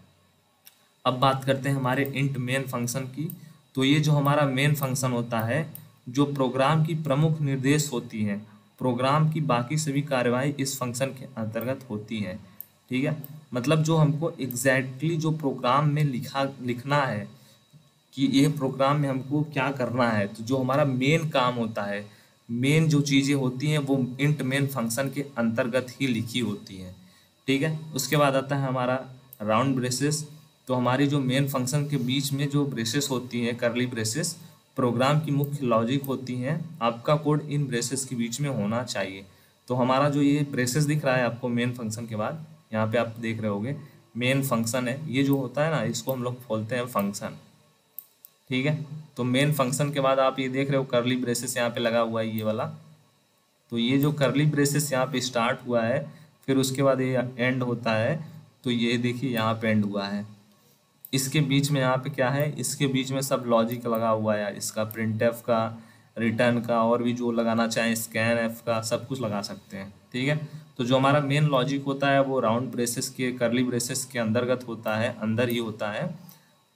अब बात करते हैं हमारे इंट मेन फंक्शन की। तो ये जो हमारा मेन फंक्शन होता है, जो प्रोग्राम की प्रमुख निर्देश होती हैं, प्रोग्राम की बाकी सभी कार्यवाही इस फंक्शन के अंतर्गत होती हैं। ठीक है, मतलब जो हमको एग्जैक्टली जो प्रोग्राम में लिखना है कि ये प्रोग्राम में हमको क्या करना है, तो जो हमारा मेन काम होता है, मेन जो चीज़ें होती हैं वो इंट मेन फंक्शन के अंतर्गत ही लिखी होती हैं। ठीक है, उसके बाद आता है हमारा राउंड ब्रेसेस। तो हमारी जो मेन फंक्शन के बीच में जो ब्रेसेस होती हैं, करली ब्रेसेस, प्रोग्राम की मुख्य लॉजिक होती हैं। आपका कोड इन ब्रेसेस के बीच में होना चाहिए। तो हमारा जो ये ब्रेसेस दिख रहा है आपको मेन फंक्शन के बाद, यहाँ पे आप देख रहे होगे मेन फंक्शन है, ये जो होता है ना, इसको हम लोग बोलते हैं फंक्शन। ठीक है, तो मेन फंक्शन के बाद आप ये देख रहे हो करली ब्रेसेस यहाँ पे लगा हुआ है, ये वाला। तो ये जो करली ब्रेसेस यहाँ पे स्टार्ट हुआ है, फिर उसके बाद ये एंड होता है। तो ये देखिए यहाँ पे एंड हुआ है। इसके बीच में यहाँ पे क्या है, इसके बीच में सब लॉजिक लगा हुआ है, इसका प्रिंट एफ का, रिटर्न का, और भी जो लगाना चाहें स्कैन एफ का, सब कुछ लगा सकते हैं। ठीक है, तो जो हमारा मेन लॉजिक होता है वो राउंड ब्रेसेस के, करली ब्रेसेस के अंतर्गत होता है, अंदर ही होता है।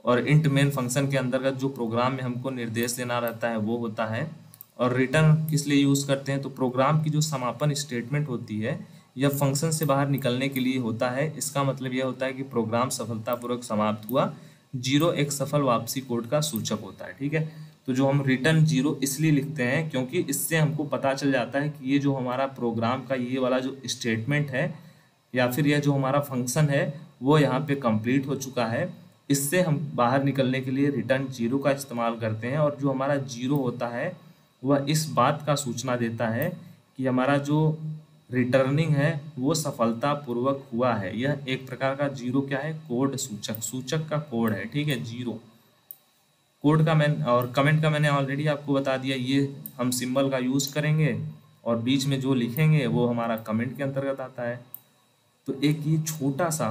और इंट मेन फंक्शन के अंतर्गत जो प्रोग्राम में हमको निर्देश देना रहता है वो होता है। और रिटर्न किस लिए यूज़ करते हैं, तो प्रोग्राम की जो समापन स्टेटमेंट होती है यह फंक्शन से बाहर निकलने के लिए होता है। इसका मतलब यह होता है कि प्रोग्राम सफलतापूर्वक समाप्त हुआ। जीरो एक सफल वापसी कोड का सूचक होता है। ठीक है, तो जो हम रिटर्न जीरो इसलिए लिखते हैं क्योंकि इससे हमको पता चल जाता है कि ये जो हमारा प्रोग्राम का ये वाला जो स्टेटमेंट है या फिर यह जो हमारा फंक्शन है वो यहाँ पे कंप्लीट हो चुका है। इससे हम बाहर निकलने के लिए रिटर्न जीरो का इस्तेमाल करते हैं। और जो हमारा जीरो होता है वह इस बात का सूचना देता है कि हमारा जो रिटर्निंग है वो सफलतापूर्वक हुआ है। यह एक प्रकार का जीरो क्या है, कोड सूचक, सूचक का कोड है। ठीक है, जीरो। कोड का मैंने और कमेंट का मैंने ऑलरेडी आपको बता दिया, ये हम सिंबल का यूज़ करेंगे और बीच में जो लिखेंगे वो हमारा कमेंट के अंतर्गत आता है। तो एक ये छोटा सा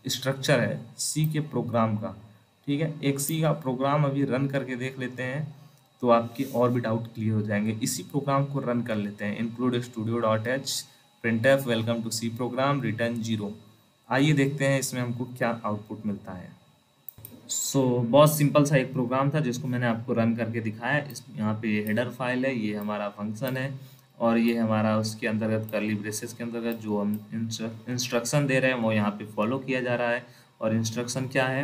स्ट्रक्चर है सी के प्रोग्राम का, ठीक है। एक सी का प्रोग्राम अभी रन करके देख लेते हैं तो आपके और भी डाउट क्लियर हो जाएंगे। इसी प्रोग्राम को रन कर लेते हैं। Include stdio dot h printf welcome to C program return 0। आइए देखते हैं इसमें हमको क्या आउटपुट मिलता है। बहुत सिंपल सा एक प्रोग्राम था जिसको मैंने आपको रन करके दिखाया। इस यहाँ पे ये हेडर फाइल है, ये हमारा फंक्शन है और ये हमारा उसके अंतर्गत कर्ली ब्रेसेस के अंतर्गत जो हम इंस्ट्रक्शन दे रहे हैं वो यहाँ पे फॉलो किया जा रहा है। और इंस्ट्रक्शन क्या है,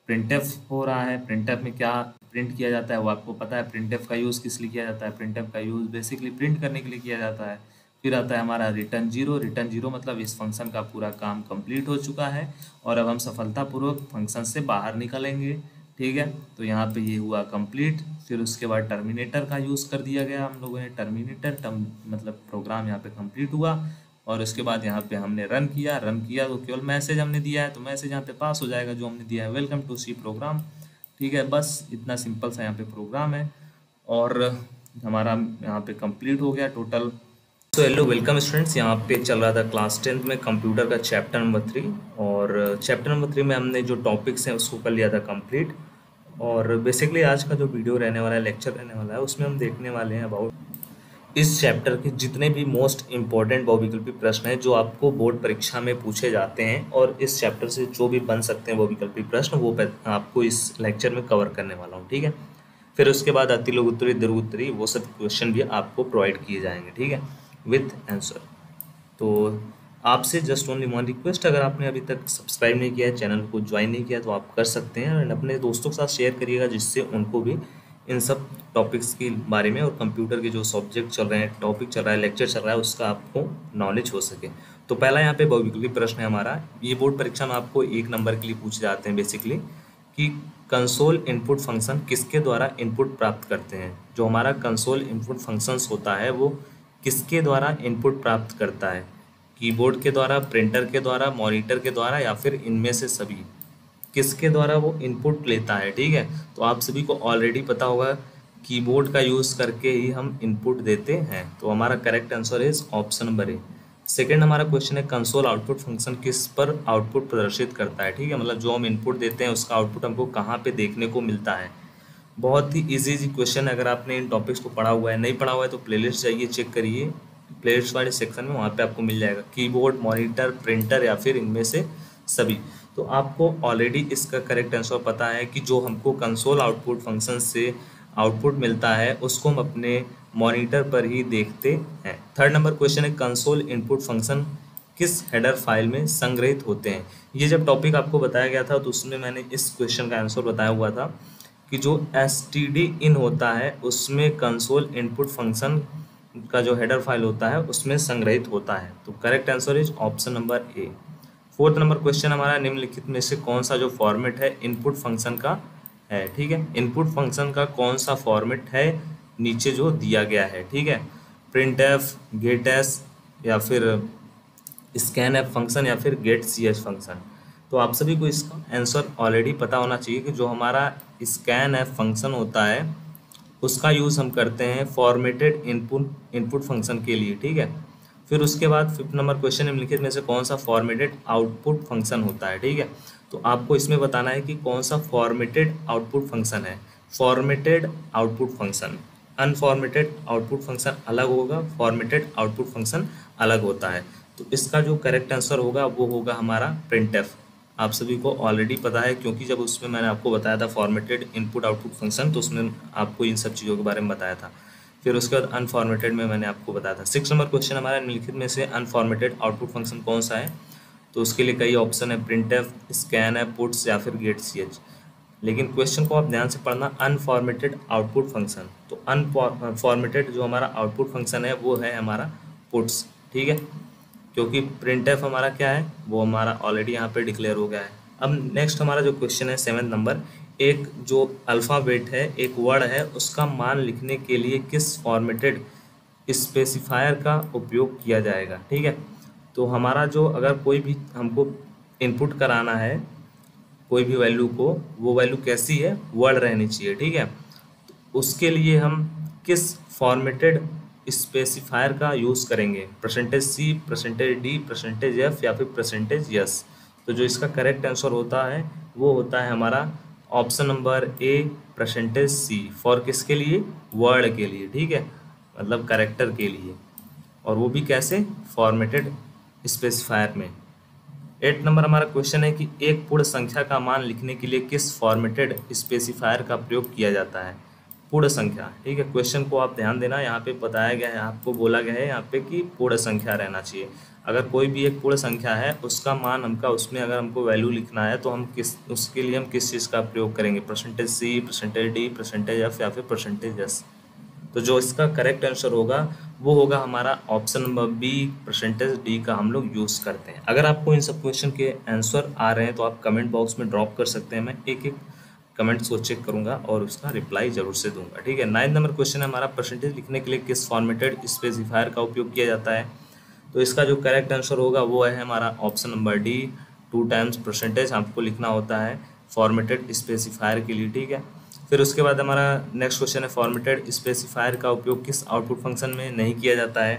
प्रिंटफ हो रहा है। प्रिंटफ में क्या प्रिंट किया जाता है वो आपको पता है। प्रिंटफ का यूज़ किस लिए किया जाता है, प्रिंटफ का यूज़ बेसिकली प्रिंट करने के लिए किया जाता है। फिर आता है हमारा रिटर्न 0। रिटर्न 0 मतलब इस फंक्शन का पूरा काम कंप्लीट हो चुका है और अब हम सफलतापूर्वक फंक्शन से बाहर निकलेंगे, ठीक है। तो यहाँ पे ये हुआ कंप्लीट। फिर उसके बाद टर्मिनेटर का यूज़ कर दिया गया हम लोगों ने। टर्मिनेटर मतलब प्रोग्राम यहाँ पे कंप्लीट हुआ और उसके बाद यहाँ पे हमने रन किया तो केवल मैसेज हमने दिया है तो मैसेज यहाँ पे पास हो जाएगा जो हमने दिया है, वेलकम टू सी प्रोग्राम, ठीक है। बस इतना सिंपल सा यहाँ पे प्रोग्राम है और हमारा यहाँ पे कंप्लीट हो गया टोटल। तो हेलो वेलकम स्टूडेंट्स, यहाँ पे चल रहा था क्लास 10th में कंप्यूटर का चैप्टर नंबर 3 और चैप्टर नंबर 3 में हमने जो टॉपिक्स हैं उसको कर लिया था कंप्लीट। और बेसिकली आज का जो वीडियो रहने वाला है, लेक्चर रहने वाला है, उसमें हम देखने वाले हैं अबाउट इस चैप्टर के जितने भी मोस्ट इम्पॉर्टेंट बहुविकल्पी प्रश्न हैं जो आपको बोर्ड परीक्षा में पूछे जाते हैं और इस चैप्टर से जो भी बन सकते हैं बहुविकल्पी प्रश्न वो आपको इस लेक्चर में कवर करने वाला हूँ, ठीक है। फिर उसके बाद अति लघु उत्तरी, दीर्घ उत्तरी वो सब क्वेश्चन भी आपको प्रोवाइड किए जाएंगे, ठीक है, विथ आंसर। तो आपसे जस्ट ओनली वन रिक्वेस्ट, अगर आपने अभी तक सब्सक्राइब नहीं किया है, चैनल को ज्वाइन नहीं किया तो आप कर सकते हैं और अपने दोस्तों के साथ शेयर करिएगा जिससे उनको भी इन सब टॉपिक्स के बारे में और कंप्यूटर के जो सब्जेक्ट चल रहे हैं, टॉपिक चल रहा है, लेक्चर चल रहा है, उसका आपको नॉलेज हो सके। तो पहला यहाँ पे बहुविकल्पी प्रश्न है हमारा। ये बोर्ड परीक्षा में आपको 1 नंबर के लिए पूछे जाते हैं बेसिकली कि कंसोल इनपुट फंक्शन किसके द्वारा इनपुट प्राप्त करते हैं। जो हमारा कंसोल इनपुट फंक्शंस होता है वो किसके द्वारा इनपुट प्राप्त करता है, कीबोर्ड के द्वारा, प्रिंटर के द्वारा, मॉनिटर के द्वारा या फिर इनमें से सभी, किसके द्वारा वो इनपुट लेता है, ठीक है। तो आप सभी को ऑलरेडी पता होगा कीबोर्ड का यूज़ करके ही हम इनपुट देते हैं। तो हमारा correct answer is option number A. Second हमारा क्वेश्चन है कंसोल आउटपुट फंक्शन किस पर आउटपुट प्रदर्शित करता है, ठीक है। मतलब जो हम इनपुट देते हैं उसका आउटपुट हमको कहाँ पे देखने को मिलता है। बहुत ही इजी क्वेश्चन है। अगर आपने इन टॉपिक्स को पढ़ा हुआ है, नहीं पढ़ा हुआ है तो प्लेलिस्ट जाइए, चेक करिए प्लेलिस्ट वाले सेक्शन में, वहाँ पे आपको मिल जाएगा कीबोर्ड, मॉनिटर, प्रिंटर या फिर इनमें से सभी। तो आपको ऑलरेडी इसका करेक्ट आंसर पता है कि जो हमको कंसोल आउटपुट फंक्शन से आउटपुट मिलता है उसको हम अपने मॉनिटर पर ही देखते हैं। थर्ड नंबर क्वेश्चन है कंसोल इनपुट फंक्शन किस हेडर फाइल में संग्रहित होते हैं। ये जब टॉपिक आपको बताया गया था तो उसमें मैंने इस क्वेश्चन का आंसर बताया हुआ था कि जो std_in होता है उसमें कंसोल इनपुट फंक्शन का जो हेडर फाइल होता है उसमें संग्रहित होता है। तो correct answer is option number A. Fourth number question हमारा निम्नलिखित में से कौन सा जो फॉर्मेट है इनपुट फंक्शन का है, ठीक है। इनपुट फंक्शन का कौन सा फॉर्मेट है नीचे जो दिया गया है, ठीक है। printf, getS या फिर scanf फंक्शन या फिर getch फंक्शन। तो आप सभी को इसका आंसर ऑलरेडी पता होना चाहिए कि जो हमारा scanf फंक्शन होता है उसका यूज़ हम करते हैं फॉर्मेटेड इनपुट फंक्शन के लिए, ठीक है। फिर उसके बाद फिफ्थ नंबर क्वेश्चन निम्नलिखित में से कौन सा फॉर्मेटेड आउटपुट फंक्शन होता है, ठीक है। तो आपको इसमें बताना है कि कौन सा फॉर्मेटेड आउटपुट फंक्शन है। Formatted output function, unformatted output function अलग होगा, फॉर्मेटेड आउटपुट फंक्शन अलग होता है। तो इसका जो करेक्ट आंसर होगा वो होगा हमारा प्रिंटफ। आप सभी को ऑलरेडी पता है क्योंकि जब उसमें मैंने आपको बताया था फॉर्मेटेड इनपुट आउटपुट फंक्शन तो उसमें आपको इन सब चीज़ों के बारे में बताया था। फिर उसके बाद अनफॉर्मेटेड में मैंने आपको बताया था। 6 नंबर क्वेश्चन हमारा निम्नलिखित में से अनफॉर्मेटेड आउटपुट फंक्शन कौन सा है। तो उसके लिए कई ऑप्शन है, प्रिंटफ, स्कैनf, पुट्स या फिर getch। लेकिन क्वेश्चन को आप ध्यान से पढ़ना, अनफॉर्मेटेड आउटपुट फंक्शन। तो अनफॉर्मेटेड जो हमारा आउटपुट फंक्शन है वो है हमारा पुट्स, ठीक है। क्योंकि प्रिंटफ हमारा क्या है वो हमारा ऑलरेडी यहाँ पे डिक्लेयर हो गया है। अब नेक्स्ट हमारा जो क्वेश्चन है 7th नंबर, एक जो अल्फ़ाबेट है, एक वर्ड है, उसका मान लिखने के लिए किस फॉर्मेटेड स्पेसिफायर का उपयोग किया जाएगा, ठीक है। तो हमारा जो अगर कोई भी हमको इनपुट कराना है कोई भी वैल्यू को, वो वैल्यू कैसी है, वर्ड रहनी चाहिए, ठीक है। उसके लिए हम किस फॉर्मेटेड स्पेसिफायर का यूज़ करेंगे, %C, %D, %F या फिर %S। तो जो इसका करेक्ट आंसर होता है वो होता है हमारा option number A, %C। For किसके लिए, वर्ड के लिए, ठीक है, मतलब करेक्टर के लिए, और वो भी कैसे, फॉर्मेटेड स्पेसिफायर में। 8 नंबर हमारा क्वेश्चन है कि एक पूर्ण संख्या का मान लिखने के लिए किस फॉर्मेटेड स्पेसिफायर का प्रयोग किया जाता है। पूर्ण संख्या, ठीक है, क्वेश्चन को आप ध्यान देना, यहाँ पे बताया गया है, आपको बोला गया है यहाँ पे कि पूर्ण संख्या रहना चाहिए। अगर कोई भी एक पूर्ण संख्या है, उसका मान हमका, उसमें अगर हमको वैल्यू लिखना है तो हम उसके लिए हम किस चीज़ का प्रयोग करेंगे, %C, %D, %F या फिर %S। तो जो इसका करेक्ट आंसर होगा वो होगा हमारा ऑप्शन नंबर बी, %D का हम लोग यूज़ करते हैं। अगर आपको इन सब क्वेश्चन के आंसर आ रहे हैं तो आप कमेंट बॉक्स में ड्रॉप कर सकते हैं, मैं एक एक कमेंट्स को चेक करूंगा और उसका रिप्लाई जरूर से दूंगा, ठीक है। 9 नंबर क्वेश्चन है हमारा, परसेंटेज लिखने के लिए किस फॉर्मेटेड स्पेसिफायर का उपयोग किया जाता है। तो इसका जो करेक्ट आंसर होगा वो है हमारा option number D, 2 times percentage आपको लिखना होता है फॉर्मेटेड स्पेसिफायर के लिए, ठीक है। फिर उसके बाद हमारा नेक्स्ट क्वेश्चन है, फॉर्मेटेड स्पेसिफायर का उपयोग किस आउटपुट फंक्शन में नहीं किया जाता है।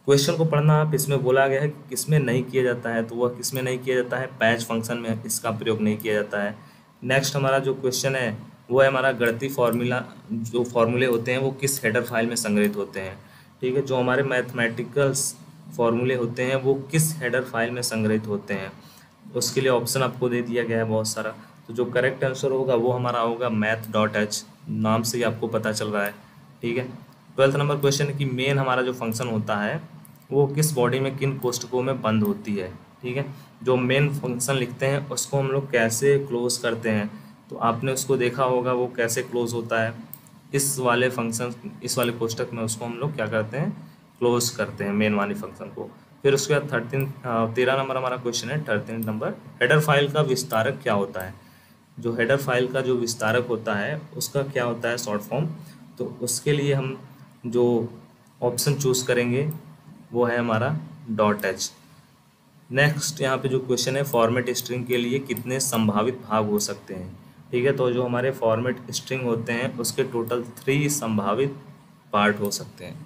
क्वेश्चन को पढ़ना आप, इसमें बोला गया है कि किसमें नहीं किया जाता है, तो वह किसमें नहीं किया जाता है, पैच फंक्शन में इसका प्रयोग नहीं किया जाता है। नेक्स्ट हमारा जो क्वेश्चन है वो है हमारा, गणितीय फॉर्मूला, जो फॉर्मूले होते हैं वो किस हेडर फाइल में संग्रहित होते हैं, ठीक है। जो हमारे मैथमेटिकल्स फॉर्मूले होते हैं वो किस हेडर फाइल में संग्रहित होते हैं, उसके लिए ऑप्शन आपको दे दिया गया है बहुत सारा। तो जो करेक्ट आंसर होगा वो हमारा होगा math.h, नाम से ही आपको पता चल रहा है, ठीक है। 12 नंबर क्वेश्चन है कि मेन हमारा जो फंक्शन होता है वो किस बॉडी में, किन कोष्ठकों में बंद होती है, ठीक है। जो मेन फंक्शन लिखते हैं उसको हम लोग कैसे क्लोज करते हैं, तो आपने उसको देखा होगा वो कैसे क्लोज होता है, इस वाले फंक्शन, इस वाले कोष्ठक में उसको हम लोग क्या करते हैं, क्लोज करते हैं मेन वाले फंक्शन को। फिर उसके बाद 13 नंबर हमारा क्वेश्चन है, 13 नंबर, हेडर फाइल का विस्तारक क्या होता है। जो हेडर फाइल का जो विस्तारक होता है उसका क्या होता है, शॉर्ट फॉर्म। तो उसके लिए हम जो ऑप्शन चूज़ करेंगे वो है हमारा .h। नेक्स्ट यहाँ पे जो क्वेश्चन है, फॉर्मेट स्ट्रिंग के लिए कितने संभावित भाग हो सकते हैं, ठीक है। तो जो हमारे फॉर्मेट स्ट्रिंग होते हैं उसके टोटल 3 संभावित पार्ट हो सकते हैं।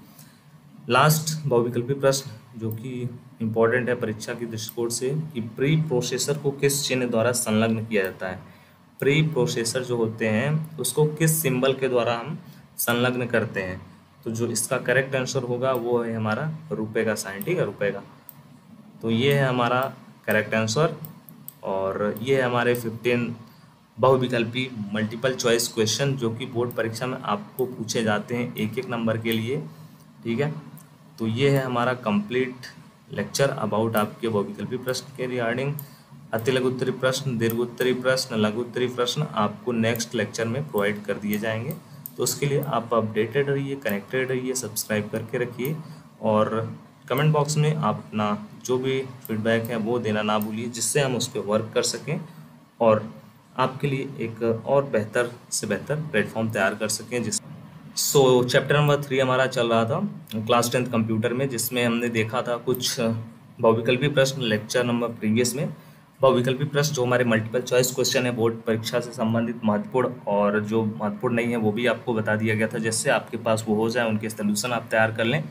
लास्ट बहुविकल्पी प्रश्न जो कि इम्पोर्टेंट है परीक्षा की दृष्टिकोण से, कि प्री प्रोसेसर को किस चिन्ह द्वारा संलग्न किया जाता है। प्री प्रोसेसर जो होते हैं उसको किस सिंबल के द्वारा हम संलग्न करते हैं। तो जो इसका करेक्ट आंसर होगा वो है हमारा रुपए का साइन, ठीक है, रुपए का। तो ये है हमारा करेक्ट आंसर, और ये है हमारे 15 बहुविकल्पी मल्टीपल चॉइस क्वेश्चन जो कि बोर्ड परीक्षा में आपको पूछे जाते हैं एक एक नंबर के लिए, ठीक है। तो ये है हमारा कंप्लीट लेक्चर अबाउट आपके बहुविकल्पी प्रश्न के रिगार्डिंग। अति लघु उत्तरी प्रश्न, दीर्घ उत्तरी प्रश्न, लघु उत्तरी प्रश्न आपको नेक्स्ट लेक्चर में प्रोवाइड कर दिए जाएंगे। तो उसके लिए आप अपडेटेड रहिए, कनेक्टेड रहिए, सब्सक्राइब करके रखिए, और कमेंट बॉक्स में आप अपना जो भी फीडबैक है वो देना ना भूलिए, जिससे हम उस पर वर्क कर सकें और आपके लिए एक और बेहतर से बेहतर प्लेटफॉर्म तैयार कर सकें। चैप्टर नंबर 3 हमारा चल रहा था क्लास 10th कंप्यूटर में, जिसमें हमने देखा था कुछ बहुविकल्पी प्रश्न लेक्चर नंबर प्रीवियस में। बहुविकल्पी प्रश्न जो हमारे मल्टीपल चॉइस क्वेश्चन है बोर्ड परीक्षा से संबंधित महत्वपूर्ण, और जो महत्वपूर्ण नहीं है वो भी आपको बता दिया गया था, जिससे आपके पास वो हो जाए, उनके सोल्यूशन आप तैयार कर लें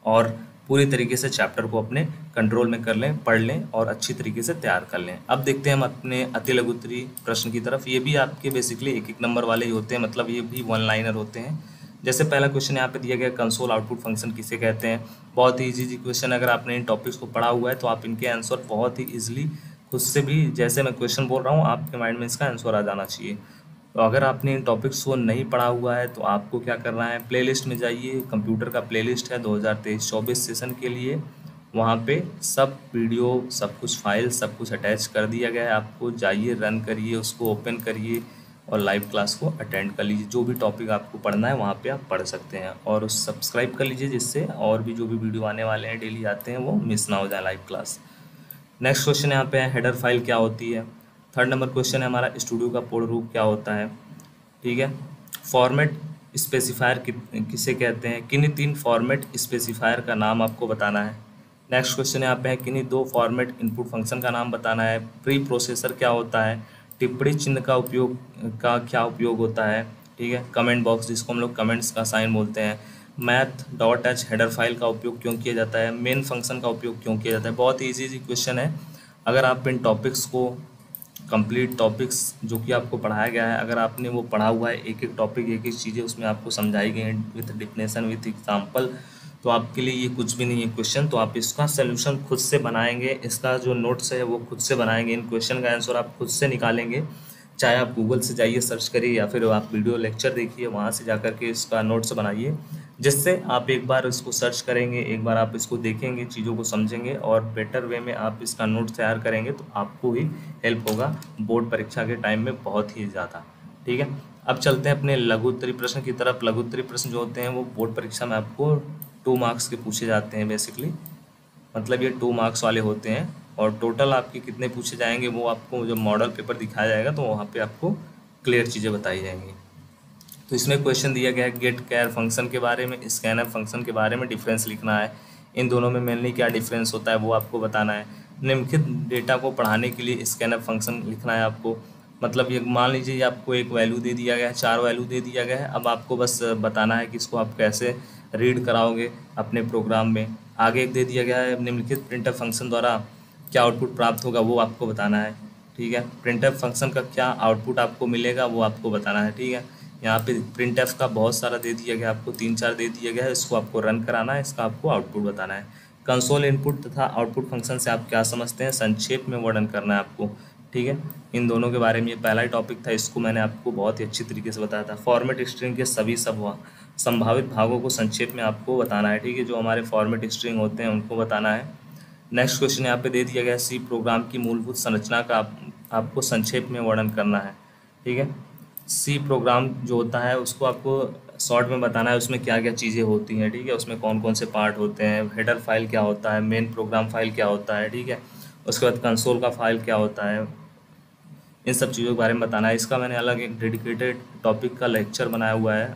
और पूरी तरीके से चैप्टर को अपने कंट्रोल में कर लें, पढ़ लें और अच्छी तरीके से तैयार कर लें। अब देखते हैं हम अपने अति लघु उत्तरी प्रश्न की तरफ। ये भी आपके बेसिकली एक एक नंबर वाले ही होते हैं, मतलब ये भी 1 लाइनर होते हैं। जैसे पहला क्वेश्चन यहाँ पे दिया गया, कंसोल आउटपुट फंक्शन किसे कहते हैं। बहुत ही इजी क्वेश्चन, अगर आपने इन टॉपिक्स को पढ़ा हुआ है तो आप इनके आंसर बहुत ही इजीली खुद से भी, जैसे मैं क्वेश्चन बोल रहा हूँ आपके माइंड में इसका आंसर आ जाना चाहिए। तो अगर आपने इन टॉपिक्स को नहीं पढ़ा हुआ है तो आपको क्या करना है, प्लेलिस्ट में जाइए, कंप्यूटर का प्लेलिस्ट है 2023-24 सेशन के लिए, वहाँ पे सब वीडियो, सब कुछ फाइल, सब कुछ अटैच कर दिया गया है। आपको जाइए, रन करिए, उसको ओपन करिए और लाइव क्लास को अटेंड कर लीजिए। जो भी टॉपिक आपको पढ़ना है वहाँ पे आप पढ़ सकते हैं, और उस सब्सक्राइब कर लीजिए, जिससे और भी जो भी वीडियो आने वाले हैं डेली आते हैं वो मिस ना हो जाए लाइव क्लास। नेक्स्ट क्वेश्चन यहाँ पे है, हेडर फाइल क्या होती है। 3rd नंबर क्वेश्चन है हमारा, स्टूडियो का पूर्ण रूप क्या होता है, ठीक है। फॉर्मेट स्पेसिफायर किसे कहते हैं, किन्हीं 3 फॉर्मेट स्पेसिफायर का नाम आपको बताना है। नेक्स्ट क्वेश्चन यहाँ पे है, किन्हीं 2 फॉर्मेट इनपुट फंक्शन का नाम बताना है। प्री प्रोसेसर क्या होता है, टिप्पणी चिन्ह का उपयोग का क्या उपयोग होता है, ठीक है। कमेंट बॉक्स जिसको हम लोग कमेंट्स का साइन बोलते हैं। Math dot H header file का उपयोग क्यों किया जाता है, मेन फंक्शन का उपयोग क्यों किया जाता है। बहुत ही इजी क्वेश्चन है। अगर आप इन टॉपिक्स को कंप्लीट टॉपिक्स जो कि आपको पढ़ाया गया है, अगर आपने वो पढ़ा हुआ है, एक एक टॉपिक एक एक चीज़ें उसमें आपको समझाई गई हैं विथ डिफिनेशन विथ एग्जाम्पल, तो आपके लिए ये कुछ भी नहीं है क्वेश्चन। तो आप इसका सोल्यूशन खुद से बनाएंगे, इसका जो नोट्स है वो खुद से बनाएंगे, इन क्वेश्चन का आंसर आप खुद से निकालेंगे। चाहे आप गूगल से जाइए सर्च करिए या फिर आप वीडियो लेक्चर देखिए, वहाँ से जा के इसका नोट्स बनाइए, जिससे आप एक बार इसको सर्च करेंगे, एक बार आप इसको देखेंगे, चीज़ों को समझेंगे और बेटर वे में आप इसका नोट्स तैयार करेंगे, तो आपको ही हेल्प होगा बोर्ड परीक्षा के टाइम में बहुत ही ज़्यादा, ठीक है। अब चलते हैं अपने लघु उत्तरीय प्रश्न की तरफ। लघु उत्तरीय प्रश्न जो होते हैं वो बोर्ड परीक्षा में आपको 2 मार्क्स के पूछे जाते हैं बेसिकली, मतलब ये 2 मार्क्स वाले होते हैं। और टोटल आपके कितने पूछे जाएंगे वो आपको जब मॉडल पेपर दिखाया जाएगा तो वहाँ पे आपको क्लियर चीज़ें बताई जाएंगी। तो इसमें क्वेश्चन दिया गया है गेट कैर फंक्शन के बारे में, स्कैनर फंक्शन के बारे में डिफरेंस लिखना है। इन दोनों में मेनली क्या डिफरेंस होता है वो आपको बताना है। निम्नलिखित डेटा को पढ़ाने के लिए स्कैनर फंक्शन लिखना है आपको। मतलब ये मान लीजिए आपको एक वैल्यू दे दिया गया है, 4 वैल्यू दे दिया गया है, अब आपको बस बताना है कि इसको आप कैसे रीड कराओगे अपने प्रोग्राम में। आगे एक दे दिया गया है निम्नलिखित प्रिंटफ फंक्शन द्वारा क्या आउटपुट प्राप्त होगा वो आपको बताना है, ठीक है। प्रिंटफ फंक्शन का क्या आउटपुट आपको मिलेगा वो आपको बताना है, ठीक है। यहाँ पे प्रिंटफ का बहुत सारा दे दिया गया, आपको 3-4 दे दिया गया है, इसको आपको रन कराना है, इसका आपको आउटपुट बताना है। कंसोल इनपुट तथा आउटपुट फंक्शन से आप क्या समझते हैं, संक्षेप में वर्णन करना है आपको, ठीक है। इन दोनों के बारे में ये पहला ही टॉपिक था, इसको मैंने आपको बहुत ही अच्छी तरीके से बताया था। फॉर्मेट स्ट्रिंग के सभी संभावित भागों को संक्षेप में आपको बताना है, ठीक है। जो हमारे फॉर्मेट स्ट्रिंग होते हैं उनको बताना है। नेक्स्ट क्वेश्चन यहाँ पे दे दिया गया है सी प्रोग्राम की मूलभूत संरचना का आपको संक्षेप में वर्णन करना है, ठीक है। सी प्रोग्राम जो होता है उसको आपको शॉर्ट में बताना है, उसमें क्या क्या चीज़ें होती हैं, ठीक है। उसमें कौन कौन से पार्ट होते हैं, हेडर फाइल क्या होता है, मेन प्रोग्राम फाइल क्या होता है, ठीक है। उसके बाद कंसोल का फाइल क्या होता है, इन सब चीज़ों के बारे में बताना है। इसका मैंने अलग एक डेडिकेटेड टॉपिक का लेक्चर बनाया हुआ है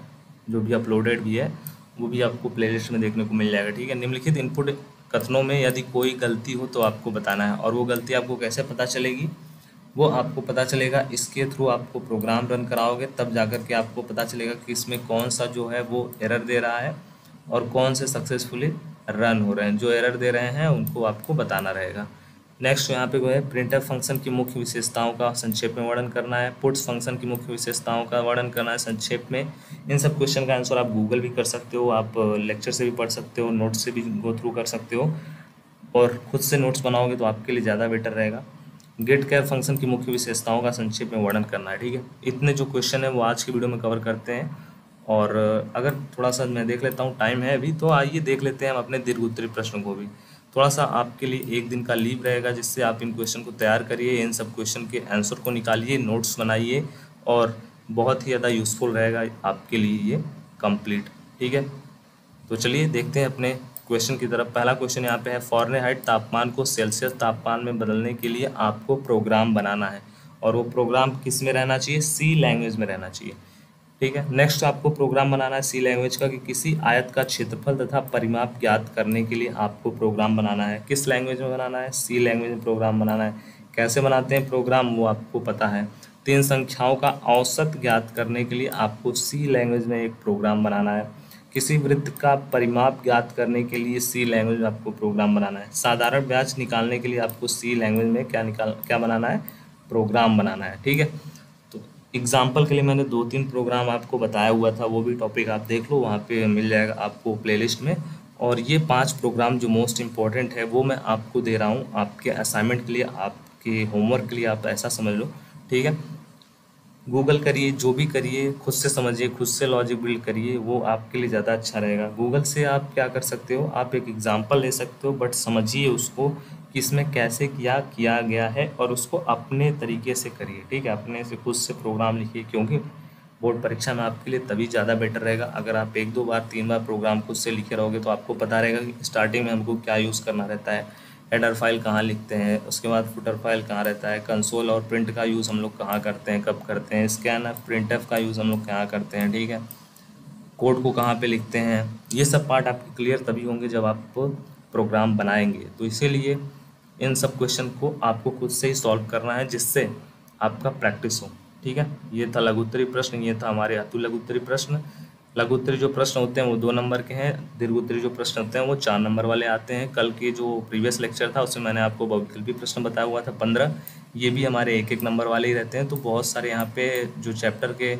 जो भी अपलोडेड भी है, वो भी आपको प्लेलिस्ट में देखने को मिल जाएगा, ठीक है। निम्नलिखित इनपुट कथनों में यदि कोई गलती हो तो आपको बताना है, और वो गलती आपको कैसे पता चलेगी, वो आपको पता चलेगा इसके थ्रू आपको प्रोग्राम रन कराओगे, तब जाकर के आपको पता चलेगा कि इसमें कौन सा जो है वो एरर दे रहा है और कौन से सक्सेसफुली रन हो रहे हैं। जो एरर दे रहे हैं उनको आपको बताना रहेगा। नेक्स्ट यहाँ पे वो है प्रिंटफ फंक्शन की मुख्य विशेषताओं का संक्षेप में वर्णन करना है, पुट्स फंक्शन की मुख्य विशेषताओं का वर्णन करना है संक्षेप में। इन सब क्वेश्चन का आंसर आप गूगल भी कर सकते हो, आप लेक्चर से भी पढ़ सकते हो, नोट्स से भी गो थ्रू कर सकते हो, और खुद से नोट्स बनाओगे तो आपके लिए ज़्यादा बेटर रहेगा। गेट कैर फंक्शन की मुख्य विशेषताओं का संक्षेप में वर्णन करना है, ठीक है। इतने जो क्वेश्चन है वो आज की वीडियो में कवर करते हैं। और अगर थोड़ा सा मैं देख लेता हूँ, टाइम है अभी, तो आइए देख लेते हैं हम अपने दीर्घ उत्तरीय प्रश्नों को भी। थोड़ा सा आपके लिए एक दिन का लीव रहेगा, जिससे आप इन क्वेश्चन को तैयार करिए, इन सब क्वेश्चन के आंसर को निकालिए, नोट्स बनाइए, और बहुत ही ज़्यादा यूज़फुल रहेगा आपके लिए ये कंप्लीट, ठीक है। तो चलिए देखते हैं अपने क्वेश्चन की तरफ। पहला क्वेश्चन यहाँ पे है, फ़ारेनहाइट तापमान को सेल्सियस तापमान में बदलने के लिए आपको प्रोग्राम बनाना है, और वो प्रोग्राम किस में रहना चाहिए, सी लैंग्वेज में रहना चाहिए, ठीक है। नेक्स्ट आपको प्रोग्राम बनाना है सी लैंग्वेज का कि किसी आयत का क्षेत्रफल तथा परिमाप ज्ञात करने के लिए आपको प्रोग्राम बनाना है। किस लैंग्वेज में बनाना है, सी लैंग्वेज में प्रोग्राम बनाना है। कैसे बनाते हैं प्रोग्राम वो आपको पता है। 3 संख्याओं का औसत ज्ञात करने के लिए आपको सी लैंग्वेज में एक प्रोग्राम बनाना है। किसी वृत्त का परिमाप ज्ञात करने के लिए सी लैंग्वेज में आपको प्रोग्राम बनाना है। साधारण ब्याज निकालने के लिए आपको सी लैंग्वेज में क्या बनाना है, प्रोग्राम बनाना है, ठीक है। तो एग्जाम्पल के लिए मैंने 2-3 प्रोग्राम आपको बताया हुआ था, वो भी टॉपिक आप देख लो, वहाँ पे मिल जाएगा आपको प्लेलिस्ट में। और ये 5 प्रोग्राम जो मोस्ट इम्पॉर्टेंट है वो मैं आपको दे रहा हूँ आपके असाइनमेंट के लिए, आपके होमवर्क के लिए, आप ऐसा समझ लो, ठीक है। गूगल करिए, जो भी करिए खुद से समझिए, खुद से लॉजिक बिल्ड करिए, वो आपके लिए ज़्यादा अच्छा रहेगा। गूगल से आप क्या कर सकते हो, आप एक एग्जांपल ले सकते हो, बट समझिए उसको कि इसमें कैसे किया गया है, और उसको अपने तरीके से करिए, ठीक है। अपने से खुद से प्रोग्राम लिखिए, क्योंकि बोर्ड परीक्षा में आपके लिए तभी ज़्यादा बेटर रहेगा अगर आप 1-2 बार 3 बार प्रोग्राम खुद से लिखे रहोगे, तो आपको पता रहेगा कि स्टार्टिंग में हमको क्या यूज़ करना रहता है, हेडर फाइल कहाँ लिखते हैं, उसके बाद फुटर फाइल कहाँ रहता है, कंसोल और प्रिंट का यूज़ हम लोग कहाँ करते हैं, कब करते हैं, स्कैन प्रिंटफ का यूज़ हम लोग कहाँ करते हैं, ठीक है। कोड को कहाँ पे लिखते हैं, ये सब पार्ट आपके क्लियर तभी होंगे जब आप प्रोग्राम बनाएंगे। तो इसीलिए इन सब क्वेश्चन को आपको खुद से ही सॉल्व करना है, जिससे आपका प्रैक्टिस हो। ठीक है, ये था लघु उत्तरीय प्रश्न, ये था हमारे अतु लघु उत्तरीय प्रश्न। लघु उत्तरीय जो प्रश्न होते हैं वो 2 नंबर के हैं, दीर्घ उत्तरीय जो प्रश्न होते हैं वो 4 नंबर वाले आते हैं। कल के जो प्रीवियस लेक्चर था उसमें मैंने आपको बहुविकल्पी प्रश्न बताया हुआ था 15, ये भी हमारे 1-1 नंबर वाले ही रहते हैं। तो बहुत सारे यहाँ पे जो चैप्टर के